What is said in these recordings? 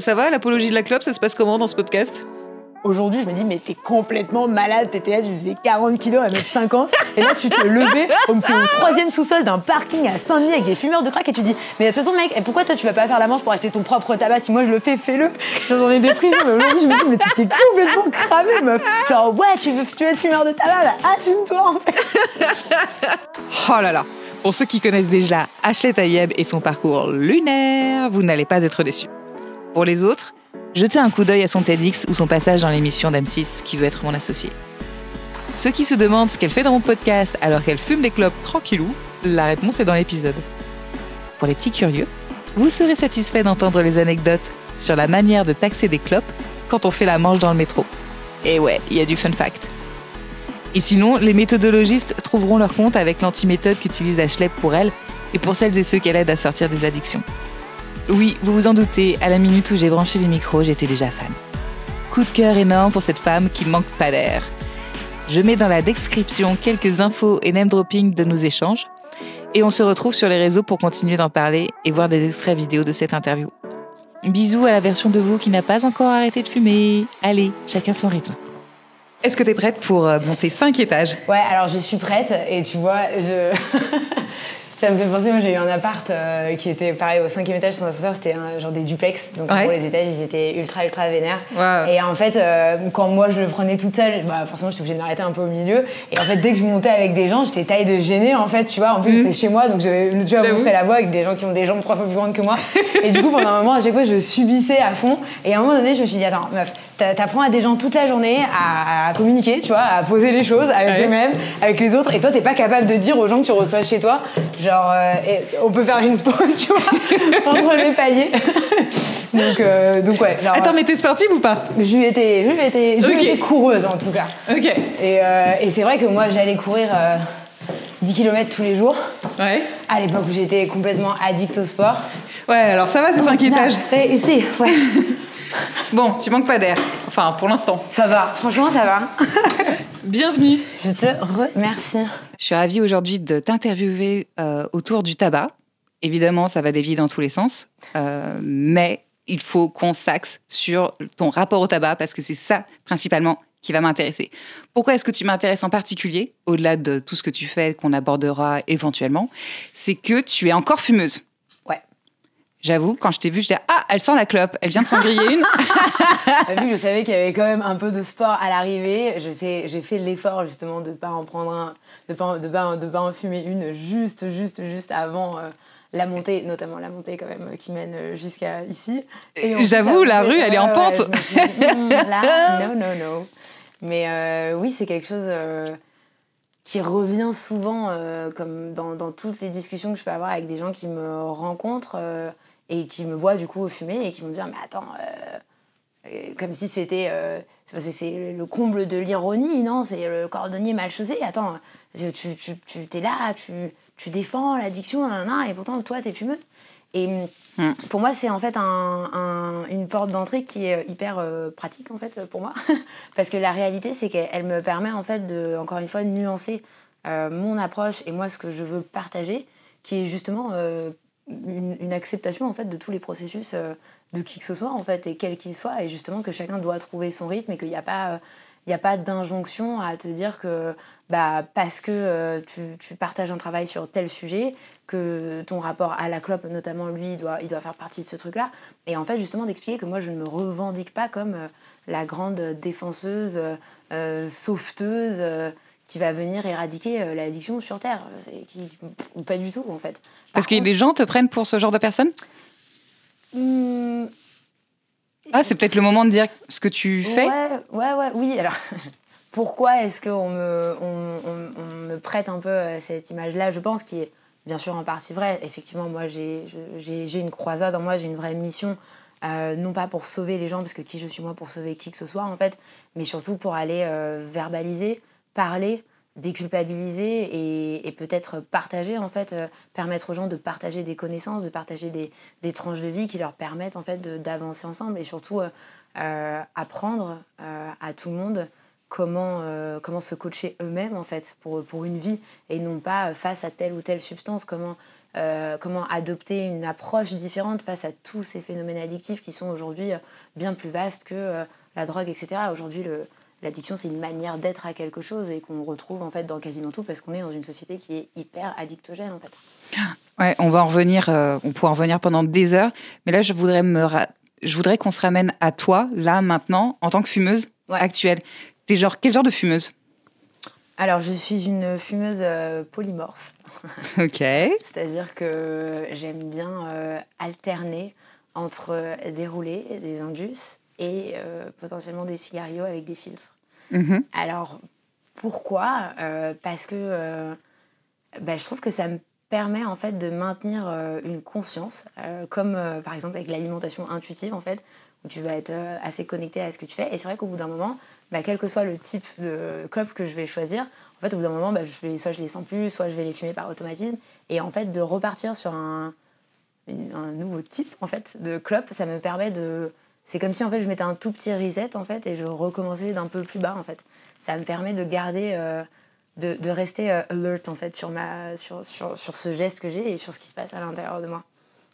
Ça va, l'apologie de la clope, ça se passe comment dans ce podcast ? Aujourd'hui, je me dis, mais t'es complètement malade, t'étais là, tu faisais 40 kilos à 1m50, et là, tu te levais au 3e sous-sol d'un parking à Saint-Denis avec des fumeurs de crack, et tu dis, mais de toute façon, mec, pourquoi toi, tu vas pas faire la manche pour acheter ton propre tabac ? Si moi, je le fais, fais-le. J'en ai des prisons, mais aujourd'hui, je me dis, mais t'es complètement cramé, meuf. Genre, ouais, tu veux être fumeur de tabac, bah, assume-toi, en fait. Oh là là. Pour ceux qui connaissent déjà Ashley Tayeb et son parcours lunaire, vous n'allez pas être déçus. Pour les autres, jetez un coup d'œil à son TEDx ou son passage dans l'émission d'M6 qui veut être mon associé. Ceux qui se demandent ce qu'elle fait dans mon podcast alors qu'elle fume des clopes tranquillou, la réponse est dans l'épisode. Pour les petits curieux, vous serez satisfait d'entendre les anecdotes sur la manière de taxer des clopes quand on fait la manche dans le métro. Et ouais, il y a du fun fact. Et sinon, les méthodologistes trouveront leur compte avec l'anti-méthode qu'utilise Ashley pour elle et pour celles et ceux qu'elle aide à sortir des addictions. Oui, vous vous en doutez, à la minute où j'ai branché les micros, j'étais déjà fan. Coup de cœur énorme pour cette femme qui ne manque pas d'air. Je mets dans la description quelques infos et name dropping de nos échanges. Et on se retrouve sur les réseaux pour continuer d'en parler et voir des extraits vidéo de cette interview. Bisous à la version de vous qui n'a pas encore arrêté de fumer. Allez, chacun son rythme. Est-ce que t'es prête pour monter 5 étages ? Ouais, alors je suis prête, et tu vois, ça me fait penser, moi j'ai eu un appart qui était pareil au 5e étage sans ascenseur, c'était genre des duplex, donc en gros les étages ils étaient ultra vénères. Wow. Et en fait, quand moi je le prenais toute seule, bah forcément j'étais obligée de m'arrêter un peu au milieu. Et en fait, dès que je montais avec des gens, j'étais taille de gênée en fait, tu vois. En plus j'étais chez moi, donc j'avais montré la voie avec des gens qui ont des jambes 3 fois plus grandes que moi. Et du coup, pendant un moment, à chaque fois, je subissais à fond. Et à un moment donné, je me suis dit, attends, meuf, t'apprends à des gens toute la journée à communiquer, tu vois, à poser les choses avec eux-mêmes, avec les autres, et toi t'es pas capable de dire aux gens que tu reçois chez toi, genre on peut faire une pause, tu vois, entre les paliers. donc ouais. Genre, attends, mais t'es sportive ou pas ? Je lui étais coureuse en tout cas. Ok. Et c'est vrai que moi j'allais courir 10 km tous les jours. Ouais. À l'époque où j'étais complètement addict au sport. Ouais, alors ça va, c'est 5 étages. Réussi, ouais. Bon, tu manques pas d'air. Enfin, pour l'instant. Ça va, franchement, ça va. Bienvenue. Je te remercie. Je suis ravie aujourd'hui de t'interviewer autour du tabac. Évidemment, ça va dévier dans tous les sens. Mais il faut qu'on s'axe sur ton rapport au tabac parce que c'est ça, principalement, qui va m'intéresser. Pourquoi est-ce que tu m'intéresses en particulier, au-delà de tout ce que tu fais, qu'on abordera éventuellement, c'est que tu es encore fumeuse. J'avoue, quand je t'ai vue, je disais « Ah, elle sent la clope, elle vient de s'en griller une. » Vu que je savais qu'il y avait quand même un peu de sport à l'arrivée, j'ai fait l'effort justement de pas en prendre de pas en fumer une juste avant la montée, notamment la montée quand même qui mène jusqu'à ici. Et j'avoue, la rue, elle est en pente. Je me suis dit, là, no. Mais oui, c'est quelque chose qui revient souvent, comme dans toutes les discussions que je peux avoir avec des gens qui me rencontrent et qui me voient du coup fumer et qui vont me dire mais attends, comme si c'était c'est le comble de l'ironie, non, c'est le cordonnier mal chaussé, attends, tu t'es là, tu défends l'addiction, et pourtant toi t'es fumeuse. Et pour moi, c'est en fait une porte d'entrée qui est hyper pratique en fait pour moi, parce que la réalité, c'est qu'elle me permet en fait de, encore une fois, de nuancer mon approche et moi ce que je veux partager, qui est justement une acceptation en fait de tous les processus de qui que ce soit en fait et quel qu'il soit, et justement que chacun doit trouver son rythme et qu'il n'y a pas d'injonction à te dire que parce que tu partages un travail sur tel sujet, que ton rapport à la clope notamment, lui, il doit faire partie de ce truc-là. Et en fait, justement, d'expliquer que moi, je ne me revendique pas comme la grande défenseuse, sauveteuse, qui va venir éradiquer l'addiction sur Terre. Pas du tout, en fait. Parce que les gens te prennent pour ce genre de personne ? C'est peut-être le moment de dire ce que tu fais ? Oui, alors... Pourquoi est-ce qu'on me prête un peu cette image-là ? Je pense qu'il est bien sûr en partie vrai. Effectivement, moi, j'ai une croisade en moi, j'ai une vraie mission, non pas pour sauver les gens, parce que qui je suis moi pour sauver qui que ce soit, en fait, mais surtout pour aller verbaliser, parler, déculpabiliser et peut-être partager, en fait, permettre aux gens de partager des connaissances, de partager des tranches de vie qui leur permettent, en fait, d'avancer ensemble et surtout apprendre à tout le monde comment se coacher eux-mêmes en fait pour une vie et non pas face à telle ou telle substance, comment comment adopter une approche différente face à tous ces phénomènes addictifs qui sont aujourd'hui bien plus vastes que la drogue, etc. Aujourd'hui, l'addiction, c'est une manière d'être à quelque chose et qu'on retrouve en fait dans quasiment tout parce qu'on est dans une société qui est hyper addictogène en fait. Ouais, on va en revenir, on pourra en revenir pendant des heures, mais là, je voudrais qu'on se ramène à toi, là, maintenant, en tant que fumeuse actuelle. T'es quel genre de fumeuse? Alors, je suis une fumeuse polymorphe. Ok. C'est-à-dire que j'aime bien alterner entre des roulés, des indus et potentiellement des cigarios avec des filtres. Mm-hmm. Alors, pourquoi parce que je trouve que ça me permet en fait de maintenir une conscience, comme par exemple avec l'alimentation intuitive en fait, où tu vas être assez connecté à ce que tu fais. Et c'est vrai qu'au bout d'un moment, quel que soit le type de clope que je vais choisir, en fait au bout d'un moment, soit je les sens plus, soit je vais les fumer par automatisme. Et en fait de repartir sur un nouveau type en fait de clope, ça me permet de... C'est comme si en fait je mettais un tout petit reset en fait et je recommençais d'un peu plus bas en fait. Ça me permet de garder... de rester alert en fait sur ce geste que j'ai et sur ce qui se passe à l'intérieur de moi.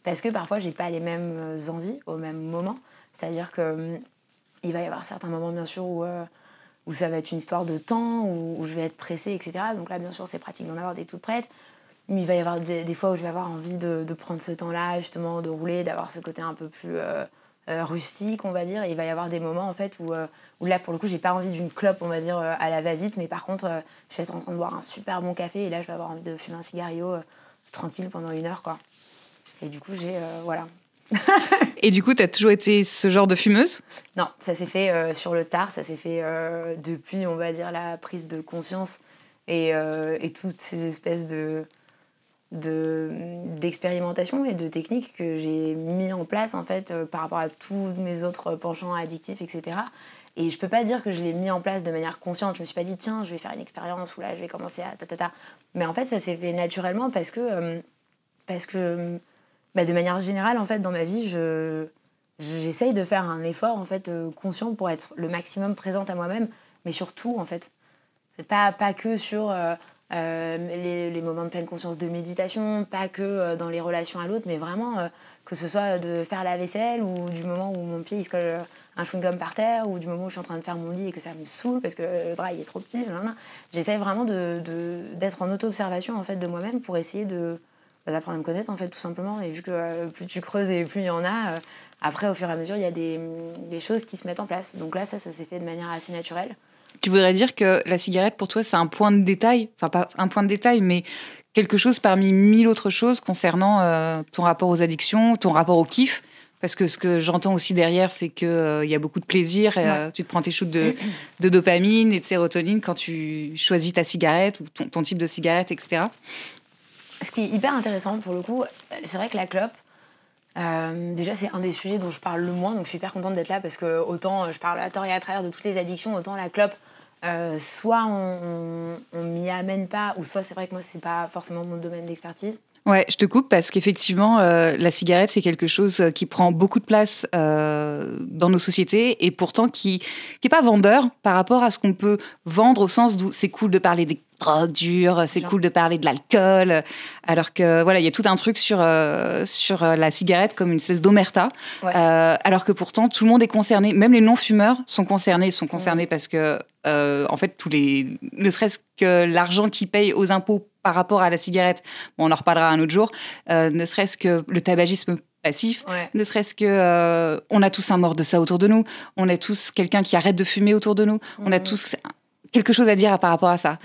Parce que parfois, j'ai pas les mêmes envies au même moment. C'est-à-dire que il va y avoir certains moments, bien sûr, où ça va être une histoire de temps, où je vais être pressée, etc. Donc là, bien sûr, c'est pratique d'en avoir des toutes prêtes. Mais il va y avoir des fois où je vais avoir envie de prendre ce temps-là, justement, de rouler, d'avoir ce côté un peu plus... rustique, on va dire. Et il va y avoir des moments en fait où là pour le coup j'ai pas envie d'une clope, on va dire à la va-vite, mais par contre je vais être en train de boire un super bon café et là je vais avoir envie de fumer un cigario tranquille pendant 1 heure quoi. Et du coup j'ai voilà. Et du coup t'as toujours été ce genre de fumeuse? Non, ça s'est fait sur le tard, ça s'est fait depuis on va dire la prise de conscience et toutes ces espèces d'expérimentation et de techniques que j'ai mis en place en fait par rapport à tous mes autres penchants addictifs, etc. Et je peux pas dire que je l'ai mis en place de manière consciente. Je me suis pas dit tiens je vais faire une expérience ou là je vais commencer à ta. Mais en fait ça s'est fait naturellement parce que de manière générale en fait dans ma vie j'essaye de faire un effort en fait conscient pour être le maximum présente à moi-même, mais surtout en fait pas que sur les moments de pleine conscience de méditation, pas que dans les relations à l'autre, mais vraiment que ce soit de faire la vaisselle ou du moment où mon pied il se colle un chewing-gum par terre ou du moment où je suis en train de faire mon lit et que ça me saoule parce que le drap il est trop petit. J'essaie vraiment d'être en auto-observation en fait, de moi-même pour essayer d'apprendre à me connaître en fait, tout simplement. Et vu que plus tu creuses et plus il y en a, après au fur et à mesure il y a des choses qui se mettent en place. Donc là ça s'est fait de manière assez naturelle. Tu voudrais dire que la cigarette, pour toi, c'est un point de détail, enfin pas un point de détail, mais quelque chose parmi 1000 autres choses concernant ton rapport aux addictions, ton rapport au kiff? Parce que ce que j'entends aussi derrière, c'est qu'il y a beaucoup de plaisir. Tu te prends tes shoots de dopamine et de sérotonine quand tu choisis ta cigarette ou ton type de cigarette, etc. Ce qui est hyper intéressant, pour le coup, c'est vrai que la clope, déjà c'est un des sujets dont je parle le moins, donc je suis hyper contente d'être là parce que autant je parle à tort et à travers de toutes les addictions, autant la clope, soit on m'y amène pas, ou soit c'est vrai que moi c'est pas forcément mon domaine d'expertise. Ouais, je te coupe parce qu'effectivement, la cigarette, c'est quelque chose qui prend beaucoup de place dans nos sociétés et pourtant qui est pas vendeur par rapport à ce qu'on peut vendre au sens d'où c'est cool de parler des drogues dures, c'est cool de parler de l'alcool, alors que voilà, il y a tout un truc sur la cigarette comme une espèce d'omerta, alors que pourtant tout le monde est concerné, même les non-fumeurs sont concernés parce que en fait ne serait-ce que l'argent qu'ils payent aux impôts par rapport à la cigarette, bon, on en reparlera un autre jour, ne serait-ce que le tabagisme passif, ne serait-ce que on a tous un mort de ça autour de nous, on a tous quelqu'un qui arrête de fumer autour de nous, on a tous quelque chose à dire par rapport à ça.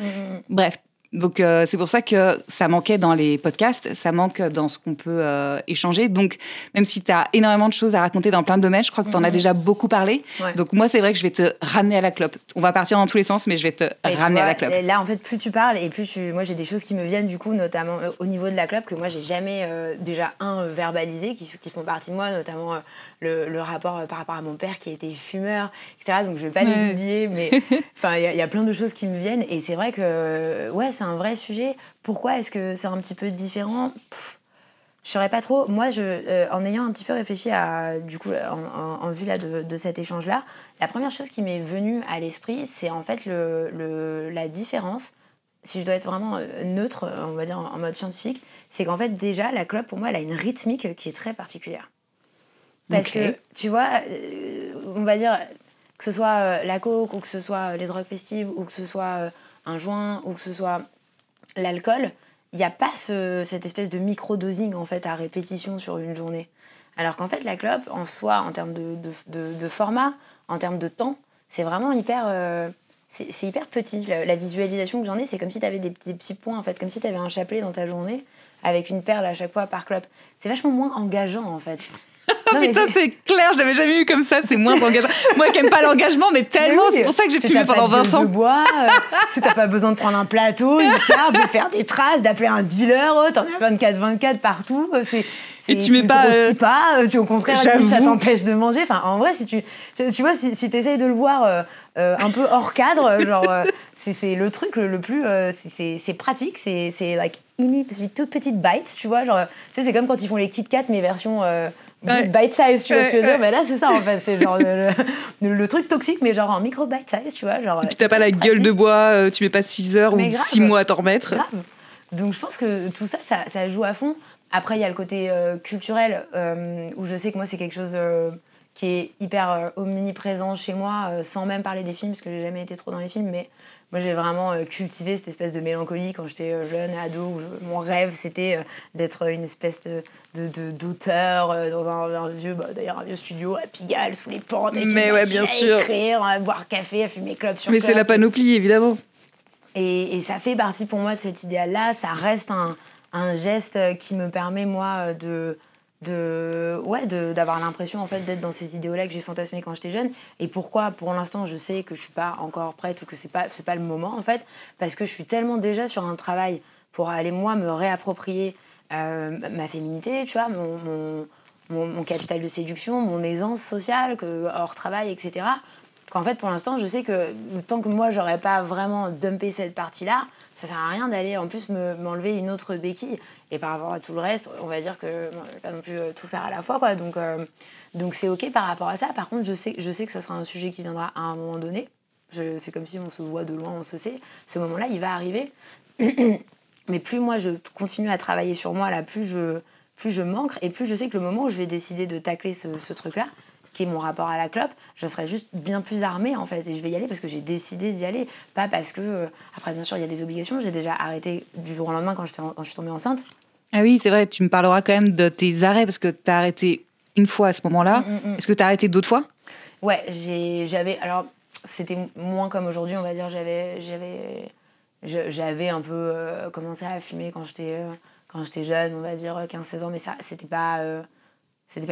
Bref, donc c'est pour ça que ça manquait dans les podcasts, ça manque dans ce qu'on peut échanger. Donc même si tu as énormément de choses à raconter dans plein de domaines, je crois que tu en as déjà beaucoup parlé. Donc moi, c'est vrai que je vais te ramener à la clope. On va partir dans tous les sens, mais je vais te ramener à la clope. Là, en fait, plus tu parles et plus moi j'ai des choses qui me viennent du coup, notamment au niveau de la clope, que moi j'ai jamais déjà verbalisé, qui font partie de moi, notamment le rapport par rapport à mon père qui était fumeur, etc. Donc je vais pas les oublier, mais enfin il y a plein de choses qui me viennent et c'est vrai que c'est un vrai sujet. Pourquoi est-ce que c'est un petit peu différent? Je saurais pas trop. Moi, en ayant un petit peu réfléchi du coup, en vue là de cet échange-là, la première chose qui m'est venue à l'esprit, c'est en fait la différence. si je dois être vraiment neutre, on va dire en mode scientifique, c'est qu'en fait, déjà, la clope, pour moi, elle a une rythmique qui est très particulière. Parce que, tu vois, on va dire que ce soit la coke, ou que ce soit les drogues festives, ou que ce soit un joint, ou que ce soit l'alcool, il n'y a pas cette espèce de micro-dosing, en fait, à répétition sur une journée. Alors qu'en fait, la clope, en soi, en termes de format, en termes de temps, c'est vraiment hyper... c'est hyper petit. La visualisation que j'en ai, c'est comme si tu avais des petits points, en fait, comme si tu avais un chapelet dans ta journée, avec une perle à chaque fois par clope. C'est vachement moins engageant, en fait. Non, putain, c'est clair, je l'avais jamais eu comme ça, c'est moins engageant. Moi qui aime pas l'engagement, mais tellement, c'est pour ça que j'ai fumé pendant 20 ans. De bois, t'as pas besoin de prendre un plateau, une table, de faire des traces, d'appeler un dealer, t'en as 24/24 partout. Et tu mets pas. Au contraire, ça t'empêche de manger. Enfin, en vrai, si tu vois, si t'essayes de le voir un peu hors cadre, genre, c'est le truc le plus. C'est pratique, c'est like c'est toute petite bites, tu vois. Genre, tu sais, c'est comme quand ils font les Kit Kat, mais version. Bite size, tu vois ce que je veux dire? Mais là, c'est ça, en fait. C'est genre le truc toxique, mais genre en micro bite size, tu vois. Genre, et puis t'as pas la gueule de bois, tu mets pas 6 heures ou 6 mois à t'en remettre. Grave. Donc je pense que tout ça, ça joue à fond. Après, il y a le côté culturel, où je sais que moi, c'est quelque chose qui est hyper omniprésent chez moi, sans même parler des films, parce que j'ai jamais été trop dans les films, mais moi, j'ai vraiment cultivé cette espèce de mélancolie quand j'étais jeune, ado, où mon rêve, c'était d'être une espèce d'auteur dans un vieux, d'ailleurs un vieux studio à Pigalle, sous les portes, avec mais ouais, bien sûr. Écrire, à boire café, à fumer clope sur mais clope. C'est la panoplie, évidemment. Et ça fait partie pour moi de cet idéal-là. Ça reste un geste qui me permet, moi, d'avoir l'impression, en fait, d'être dans ces idéaux-là que j'ai fantasmés quand j'étais jeune. Et pourquoi, pour l'instant, je sais que je suis pas encore prête ou que c'est pas le moment, en fait, parce que je suis tellement déjà sur un travail pour aller, moi, me réapproprier ma féminité, tu vois, mon capital de séduction, mon aisance sociale, hors travail, etc., qu'en fait, pour l'instant, je sais que tant que moi, j'aurais pas vraiment dumpé cette partie-là, ça sert à rien d'aller en plus m'enlever une autre béquille. Et par rapport à tout le reste, on va dire que je vais pas non plus tout faire à la fois, quoi. Donc c'est ok par rapport à ça. Par contre, je sais que ça sera un sujet qui viendra à un moment donné. C'est comme si on se voit de loin, on se sait. Ce moment-là, il va arriver. Mais plus moi, je continue à travailler sur moi, là, plus je manque. Et plus je sais que le moment où je vais décider de tacler ce truc-là, qui est mon rapport à la clope, je serai juste bien plus armée, en fait. Et je vais y aller parce que j'ai décidé d'y aller. Pas parce que... après, bien sûr, il y a des obligations. J'ai déjà arrêté du jour au lendemain quand je suis tombée enceinte. Ah oui, c'est vrai. Tu me parleras quand même de tes arrêts parce que tu as arrêté une fois à ce moment-là. Est-ce que tu as arrêté d'autres fois? Ouais, j'avais... Alors, c'était moins comme aujourd'hui, on va dire. J'avais un peu commencé à fumer quand j'étais jeune, on va dire 15-16 ans. Mais ça, c'était pas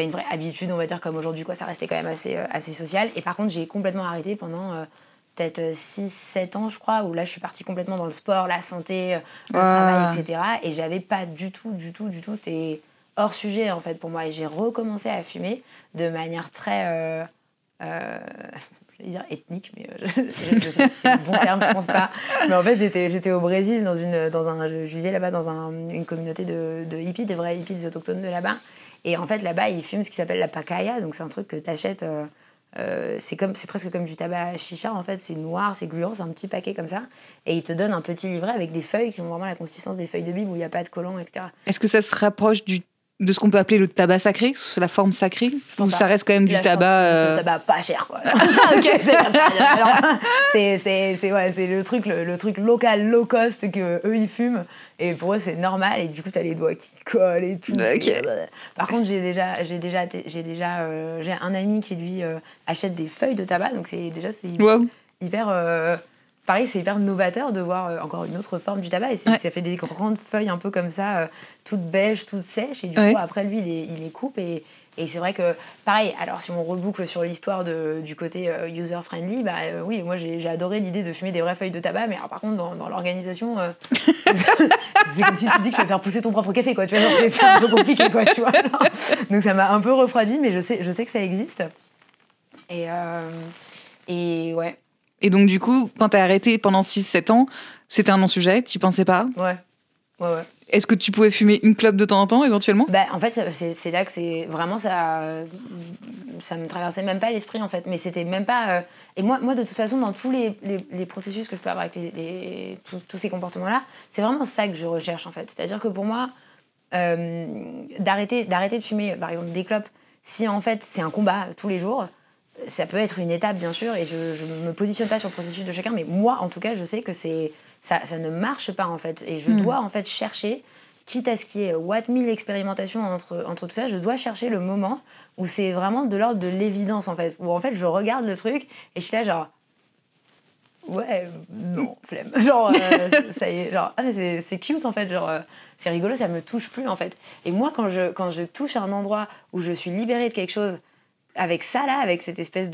une vraie habitude, on va dire, comme aujourd'hui, quoi. Ça restait quand même assez social. Et par contre, j'ai complètement arrêté pendant peut-être 6-7 ans, je crois, où là, je suis partie complètement dans le sport, la santé, le travail, etc. Et j'avais pas du tout, c'était hors sujet, en fait, pour moi. Et j'ai recommencé à fumer de manière très... je vais dire ethnique, mais je sais pas si c'est le bon terme, je pense pas. Mais en fait, j'étais au Brésil, je vivais là-bas dans une communauté de hippies, des vrais hippies, des autochtones de là-bas. Et en fait, là-bas, ils fument ce qui s'appelle la pacaya. Donc, c'est un truc que tu achètes. C'est presque comme du tabac à chicha. En fait, c'est noir, c'est gluant, c'est un petit paquet comme ça. Et ils te donnent un petit livret avec des feuilles qui ont vraiment la consistance des feuilles de Bible où il n'y a pas de collant, etc. Est-ce que ça se rapproche de ce qu'on peut appeler le tabac sacré, sous la forme sacrée, ou ça reste quand même du tabac du tabac pas cher, quoi. C'est le truc local, low cost que eux ils fument, et pour eux c'est normal, et du coup t'as les doigts qui collent et tout. Okay. Par contre j'ai un ami qui lui achète des feuilles de tabac, donc c'est hyper pareil, c'est hyper novateur de voir encore une autre forme du tabac. Et ça fait des grandes feuilles un peu comme ça, toutes beiges, toutes sèches. Et du coup, après, lui, il les coupe. Et c'est vrai que, pareil, alors si on reboucle sur l'histoire du côté user-friendly, oui, moi, j'ai adoré l'idée de fumer des vraies feuilles de tabac. Mais alors, par contre, dans l'organisation, c'est comme si tu te dis que tu vas faire pousser ton propre café, quoi. Tu vois, c'est un peu compliqué, quoi, tu vois. Donc, ça m'a un peu refroidi, mais je sais que ça existe. Et ouais. Et donc, du coup, quand t'as arrêté pendant 6-7 ans, c'était un non-sujet, t'y pensais pas? Ouais. Ouais. Est-ce que tu pouvais fumer une clope de temps en temps, éventuellement? Bah, en fait, c'est là que c'est vraiment ça me traversait même pas l'esprit, en fait. Mais c'était même pas... Et moi, de toute façon, dans tous les processus que je peux avoir avec tous ces comportements-là, c'est vraiment ça que je recherche, en fait. C'est-à-dire que pour moi, d'arrêter de fumer, par exemple, des clopes, si en fait c'est un combat tous les jours, ça peut être une étape, bien sûr, et je me positionne pas sur le processus de chacun, mais moi, en tout cas, je sais que ça ne marche pas, en fait. Et je dois, en fait, chercher, quitte à ce qu'il y ait what mille expérimentations entre tout ça, je dois chercher le moment où c'est vraiment de l'ordre de l'évidence, en fait. Où, en fait, je regarde le truc et je suis là, genre... Ouais, non, flemme. Genre, ça y est, genre, c'est cute, en fait, genre... c'est rigolo, ça me touche plus, en fait. Et moi, quand je touche à un endroit où je suis libérée de quelque chose, avec ça, là, avec cette espèce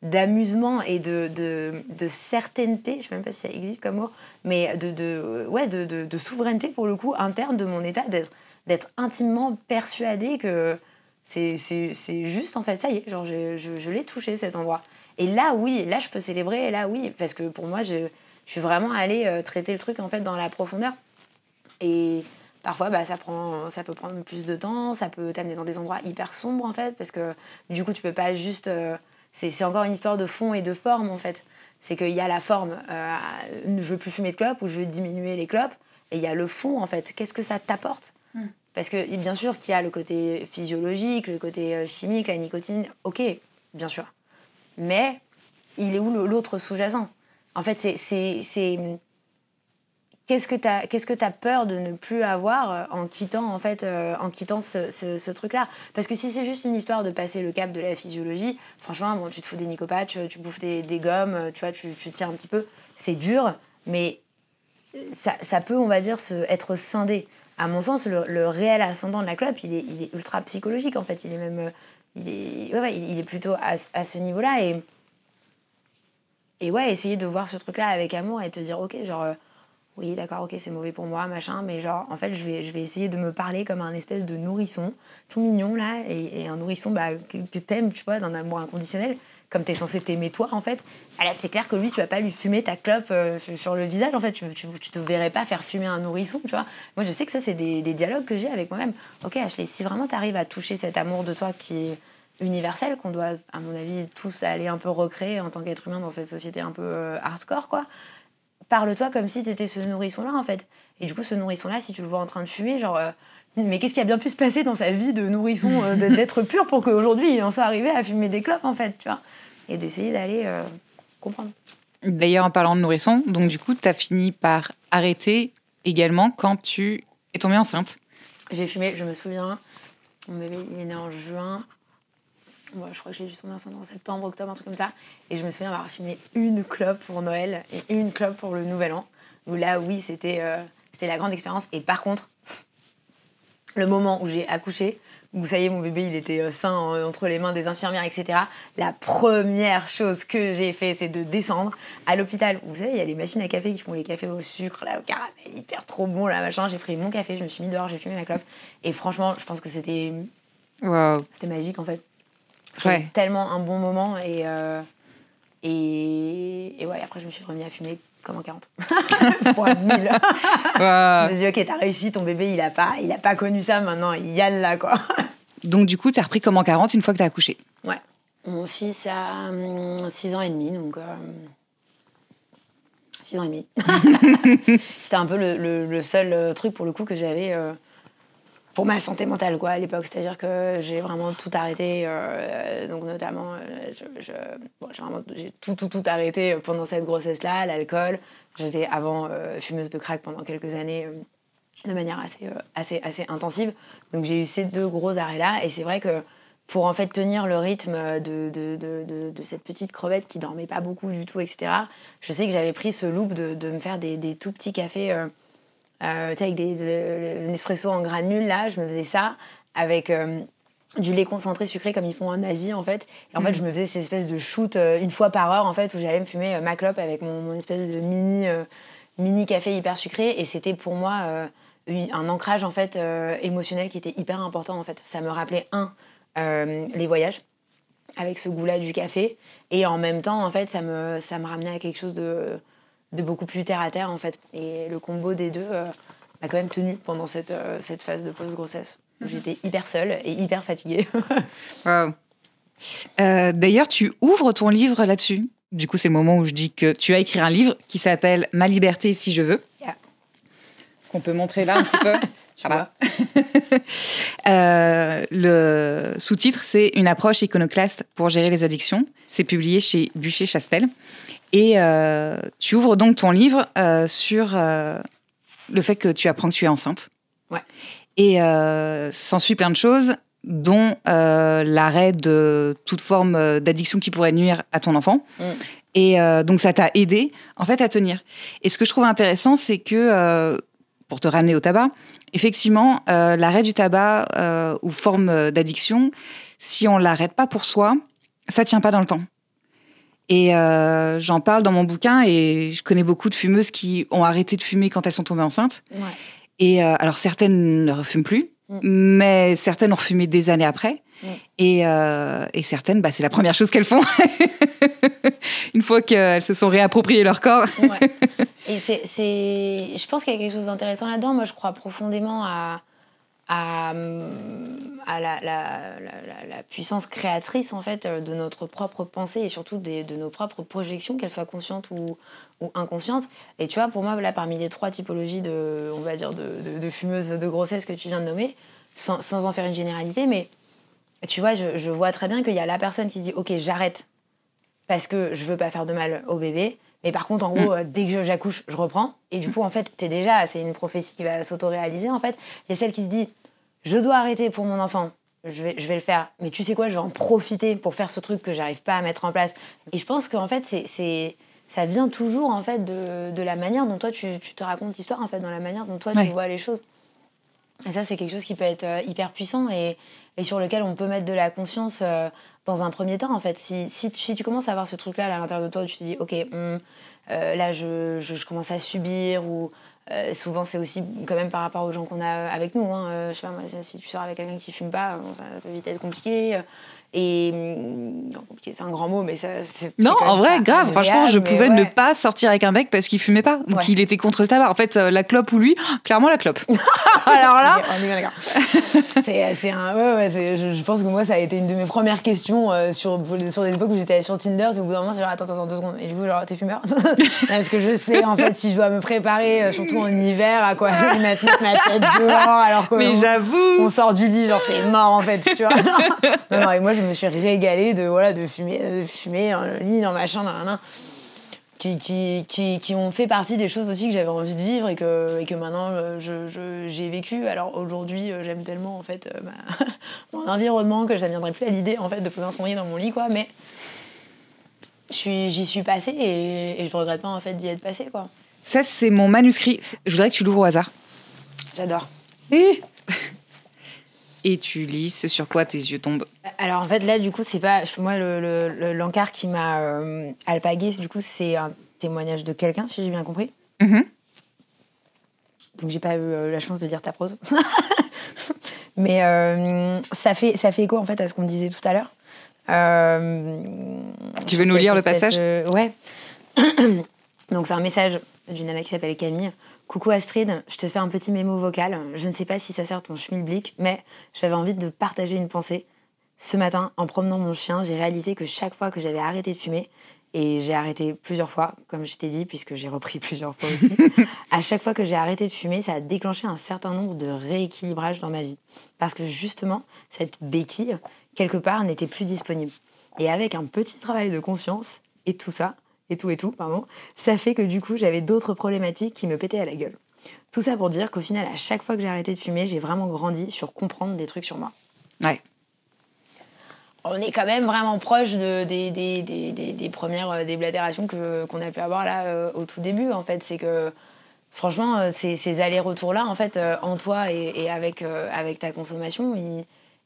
d'amusement et de certaineté, je sais même pas si ça existe comme mot, mais de souveraineté, pour le coup, interne de mon état, d'être intimement persuadée que c'est juste, en fait, ça y est, genre, je l'ai touché, cet endroit. Et là, oui, là, je peux célébrer, et là, oui, parce que pour moi, je suis vraiment allée traiter le truc, en fait, dans la profondeur. Et parfois, bah, ça peut prendre plus de temps, ça peut t'amener dans des endroits hyper sombres, en fait, parce que du coup, tu peux pas juste... c'est encore une histoire de fond et de forme, en fait. C'est qu'il y a la forme, je veux plus fumer de clopes ou je veux diminuer les clopes, et il y a le fond, en fait. Qu'est-ce que ça t'apporte ? Parce que, bien sûr, qu'il y a le côté physiologique, le côté chimique, la nicotine, ok, bien sûr. Mais il est où l'autre sous-jacent ? En fait, c'est qu'est-ce que t'as peur de ne plus avoir en quittant ce truc-là ? Parce que si c'est juste une histoire de passer le cap de la physiologie, franchement, bon, tu te fous des nicopatchs, tu bouffes des gommes, tu vois, tu tiens un petit peu, c'est dur, mais ça peut, on va dire, être scindé. À mon sens, le réel ascendant de la clope, il est ultra psychologique, en fait. Il est même... il est plutôt à ce niveau-là. Et ouais, essayer de voir ce truc-là avec amour et te dire, ok, genre... oui, d'accord, ok, c'est mauvais pour moi, machin, mais genre, en fait, je vais essayer de me parler comme un espèce de nourrisson, tout mignon, là, et un nourrisson que t'aimes, tu vois, d'un amour inconditionnel, comme t'es censé t'aimer toi, en fait. Ah là, c'est clair que lui, tu vas pas lui fumer ta clope sur le visage, en fait, tu te verrais pas faire fumer un nourrisson, tu vois. Moi, je sais que ça, c'est des dialogues que j'ai avec moi-même. Ok, Ashley, si vraiment t'arrives à toucher cet amour de toi qui est universel, qu'on doit, à mon avis, tous aller un peu recréer en tant qu'être humain dans cette société un peu hardcore, quoi, parle-toi comme si t'étais ce nourrisson-là, en fait. Et du coup, ce nourrisson-là, si tu le vois en train de fumer, genre... mais qu'est-ce qui a bien pu se passer dans sa vie de nourrisson, d'être pur, pour qu'aujourd'hui, il en soit arrivé à fumer des clopes, en fait, tu vois. Et d'essayer d'aller comprendre. D'ailleurs, en parlant de nourrisson, donc du coup, t'as fini par arrêter également quand tu es tombée enceinte. J'ai fumé, je me souviens, mon bébé, il est né en juin... Moi, je crois que j'ai dû tomber enceinte en septembre, octobre, un truc comme ça. Et je me souviens avoir fumé une clope pour Noël et une clope pour le Nouvel An. Où là, oui, c'était la grande expérience. Et par contre, le moment où j'ai accouché, où ça y est, mon bébé, il était sain entre les mains des infirmières, etc. La première chose que j'ai fait, c'est de descendre à l'hôpital. Vous savez, il y a les machines à café qui font les cafés au sucre, là, au caramel, hyper trop bon, là, machin. J'ai pris mon café, je me suis mis dehors, j'ai fumé ma clope. Et franchement, je pense que c'était magique, en fait. C'était tellement un bon moment et ouais, après je me suis remis à fumer comme en 40 fois 1000. Je me suis dit ok, t'as réussi, ton bébé il a pas connu ça, maintenant il y a là, quoi. Donc du coup t'as repris comme en 40 une fois que t'as accouché. Ouais, mon fils a 6 ans et demi, donc 6 ans et demi. C'était un peu le seul truc pour le coup que j'avais pour ma santé mentale, quoi, à l'époque. C'est-à-dire que j'ai vraiment tout arrêté, donc notamment, j'ai tout arrêté pendant cette grossesse-là, l'alcool. J'étais avant fumeuse de crack pendant quelques années, de manière assez intensive. Donc j'ai eu ces 2 gros arrêts-là, et c'est vrai que pour en fait tenir le rythme de cette petite crevette qui dormait pas beaucoup du tout, etc., je sais que j'avais pris ce loop de me faire des tout petits cafés... avec Nespresso en granules, là, je me faisais ça avec du lait concentré sucré comme ils font en Asie, en fait. Et en fait, je me faisais ces espèces de shoot une fois par heure, en fait, où j'allais me fumer ma clope avec mon espèce de mini café hyper sucré. Et c'était pour moi un ancrage, en fait, émotionnel qui était hyper important, en fait. Ça me rappelait, les voyages, avec ce goût-là du café. Et en même temps, en fait, ça me ramenait à quelque chose de beaucoup plus terre à terre, en fait. Et le combo des deux, m'a quand même tenue pendant cette phase de post-grossesse. J'étais hyper seule et hyper fatiguée. Wow. D'ailleurs, tu ouvres ton livre là-dessus. Du coup, c'est le moment où je dis que tu as écrit un livre qui s'appelle « Ma liberté si je veux ». Qu'on peut montrer là un petit peu. Voilà. Le sous-titre, c'est « Une approche iconoclaste pour gérer les addictions ». C'est publié chez Bucher-Chastel. Et tu ouvres donc ton livre sur le fait que tu apprends que tu es enceinte. Ouais. Et s'ensuit plein de choses, dont l'arrêt de toute forme d'addiction qui pourrait nuire à ton enfant. Et donc, ça t'a aidé, en fait, à tenir. Et ce que je trouve intéressant, c'est que, pour te ramener au tabac, effectivement, l'arrêt du tabac ou forme d'addiction, si on ne l'arrête pas pour soi, ça ne tient pas dans le temps. Et j'en parle dans mon bouquin, et je connais beaucoup de fumeuses qui ont arrêté de fumer quand elles sont tombées enceintes. Ouais. Et alors, certaines ne refument plus, mais certaines ont refumé des années après. Et certaines, c'est la première chose qu'elles font une fois qu'elles se sont réappropriées leur corps. Ouais. Et je pense qu'il y a quelque chose d'intéressant là-dedans. Moi, je crois profondément à la puissance créatrice, en fait, de notre propre pensée et surtout de nos propres projections, qu'elles soient conscientes ou inconscientes. Et tu vois, pour moi, là, parmi les 3 typologies de fumeuses de grossesse que tu viens de nommer, sans en faire une généralité, mais tu vois, je vois très bien qu'il y a la personne qui se dit « Ok, j'arrête parce que je veux pas faire de mal au bébé ». Mais par contre, en gros, dès que j'accouche, je reprends. Et du coup, en fait, c'est une prophétie qui va s'auto-réaliser, en fait. Il y a celle qui se dit, je dois arrêter pour mon enfant, je vais le faire. Mais tu sais quoi, je vais en profiter pour faire ce truc que j'arrive pas à mettre en place. Et je pense qu'en fait, ça vient toujours, en fait, de la manière dont toi, tu te racontes l'histoire, en fait, dans la manière dont toi, tu vois les choses. Et ça, c'est quelque chose qui peut être hyper puissant et sur lequel on peut mettre de la conscience dans un premier temps, en fait. Si tu commences à avoir ce truc-là à l'intérieur de toi, où tu te dis, ok, là, je commence à subir, ou souvent, c'est aussi quand même par rapport aux gens qu'on a avec nous. Je sais pas, moi, si tu sors avec quelqu'un qui fume pas, ça peut vite être compliqué. Non, compliqué, c'est un grand mot, mais ça, c'est non, en vrai, grave. Franchement, je pouvais ne ouais. pas sortir avec un mec parce qu'il fumait pas. Donc, il était contre le tabac. En fait, la clope ou lui, clairement la clope. Alors là... On est bien d'accord. Je pense que moi, ça a été une de mes premières questions sur des époques où j'étais sur Tinder. C'est au bout d'un moment, c'est genre, attends, 2 secondes. Et du coup, genre, t'es fumeur? Parce que je sais, en fait, si je dois me préparer, surtout en hiver, à quoi mettre ma tête dehors, alors que... Mais j'avoue... On sort du lit, genre, c'est mort, en fait, tu vois. Non, et moi, je me suis régalée de fumer dans le lit, dans machin, qui ont fait partie des choses aussi que j'avais envie de vivre et que maintenant j'ai vécu. Alors aujourd'hui, j'aime tellement en fait mon environnement que ça ne viendrait plus à l'idée en fait de poser un cendrier dans mon lit, quoi. Mais j'y suis passée et je regrette pas en fait d'y être passée, quoi. Ça, c'est mon manuscrit. Je voudrais que tu l'ouvres au hasard. J'adore. Et tu lis ce sur quoi tes yeux tombent. Alors en fait là du coup c'est pas moi l'encart qui m'a alpagué, du coup c'est un témoignage de quelqu'un, si j'ai bien compris. Donc j'ai pas eu la chance de lire ta prose. Mais ça fait écho en fait à ce qu'on disait tout à l'heure. Tu veux nous lire le passage? Ouais. Donc c'est un message d'une nana qui s'appelle Camille. Coucou Astrid, je te fais un petit mémo vocal. Je ne sais pas si ça sert ton schmilblick, mais j'avais envie de partager une pensée. Ce matin, en promenant mon chien, j'ai réalisé que chaque fois que j'avais arrêté de fumer, et j'ai arrêté plusieurs fois, comme je t'ai dit, puisque j'ai repris plusieurs fois aussi, à chaque fois que j'ai arrêté de fumer, ça a déclenché un certain nombre de rééquilibrages dans ma vie. Parce que justement, cette béquille, quelque part, n'était plus disponible. Et avec un petit travail de conscience, et tout ça, ça fait que du coup, j'avais d'autres problématiques qui me pétaient à la gueule. Tout ça pour dire qu'au final, à chaque fois que j'ai arrêté de fumer, j'ai vraiment grandi sur comprendre des trucs sur moi. Ouais. On est quand même vraiment proche des premières déblatérations qu'on a pu avoir là au tout début, en fait. C'est que, franchement, ces allers-retours-là, en fait, en toi et avec ta consommation,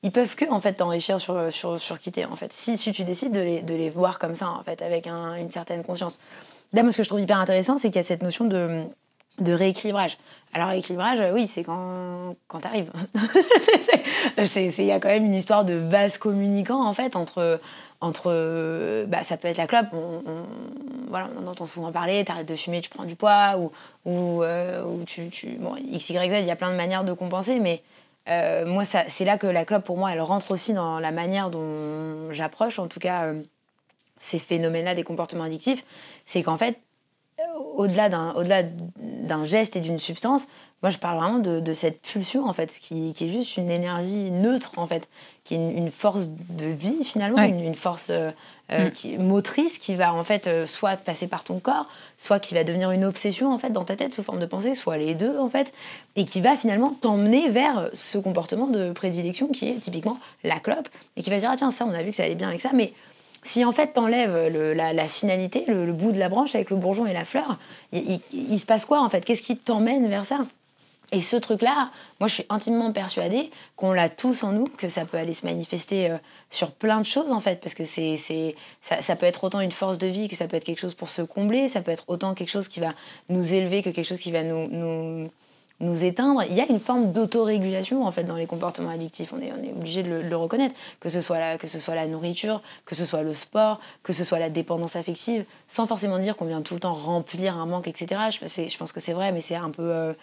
ils peuvent que en fait t'enrichir sur qui t'es, en fait, si tu décides de les voir comme ça, en fait, avec une certaine conscience. Là, moi, ce que je trouve hyper intéressant, c'est qu'il y a cette notion de rééquilibrage. Alors, rééquilibrage, oui, c'est quand t'arrives. Il y a quand même une histoire de vase communicant, en fait, entre ça peut être la clope, voilà, on entend souvent parler, t'arrêtes de fumer, tu prends du poids, ou bon, X, Y, Z, il y a plein de manières de compenser, mais moi, c'est là que la clope, pour moi, elle rentre aussi dans la manière dont j'approche, en tout cas, ces phénomènes-là des comportements addictifs, c'est qu'en fait, au-delà d'un geste et d'une substance, moi je parle vraiment de cette pulsion en fait, qui est juste une énergie neutre en fait, qui est une force de vie finalement, Ouais. une force motrice qui va en fait soit passer par ton corps, soit qui va devenir une obsession en fait dans ta tête sous forme de pensée, soit les deux en fait, et qui va finalement t'emmener vers ce comportement de prédilection qui est typiquement la clope, et qui va dire ah tiens ça on a vu que ça allait bien avec ça, mais si en fait t'enlèves la finalité, le bout de la branche avec le bourgeon et la fleur, il se passe quoi en fait? Qu'est-ce qui t'emmène vers ça? Et ce truc-là, moi je suis intimement persuadée qu'on l'a tous en nous, que ça peut aller se manifester sur plein de choses en fait, parce que ça peut être autant une force de vie que ça peut être quelque chose pour se combler, ça peut être autant quelque chose qui va nous élever que quelque chose qui va nous éteindre. Il y a une forme d'autorégulation en fait dans les comportements addictifs, on est obligé de le reconnaître, que ce soit la nourriture, que ce soit le sport, que ce soit la dépendance affective, sans forcément dire qu'on vient tout le temps remplir un manque, etc. Je pense que c'est vrai, mais c'est un peu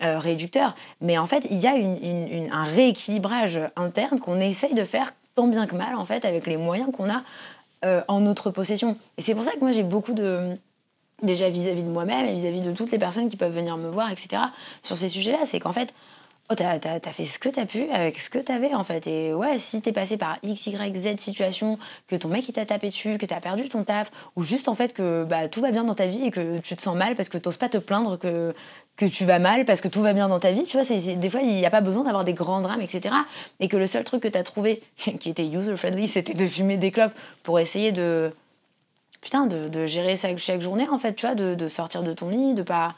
réducteur. Mais en fait, il y a un rééquilibrage interne qu'on essaye de faire tant bien que mal en fait avec les moyens qu'on a en notre possession. Et c'est pour ça que moi j'ai beaucoup de... déjà vis-à-vis de moi-même et vis-à-vis de toutes les personnes qui peuvent venir me voir, etc. sur ces sujets-là, c'est qu'en fait, t'as fait ce que t'as pu avec ce que t'avais, en fait. Et ouais, si t'es passé par X, Y, Z situation, que ton mec il t'a tapé dessus, que t'as perdu ton taf, ou juste en fait que tout va bien dans ta vie et que tu te sens mal parce que t'oses pas te plaindre que tu vas mal parce que tout va bien dans ta vie, tu vois, des fois il n'y a pas besoin d'avoir des grands drames, etc. Et que le seul truc que t'as trouvé qui était user-friendly, c'était de fumer des clopes pour essayer de gérer ça chaque journée, en fait, tu vois, de sortir de ton lit, de pas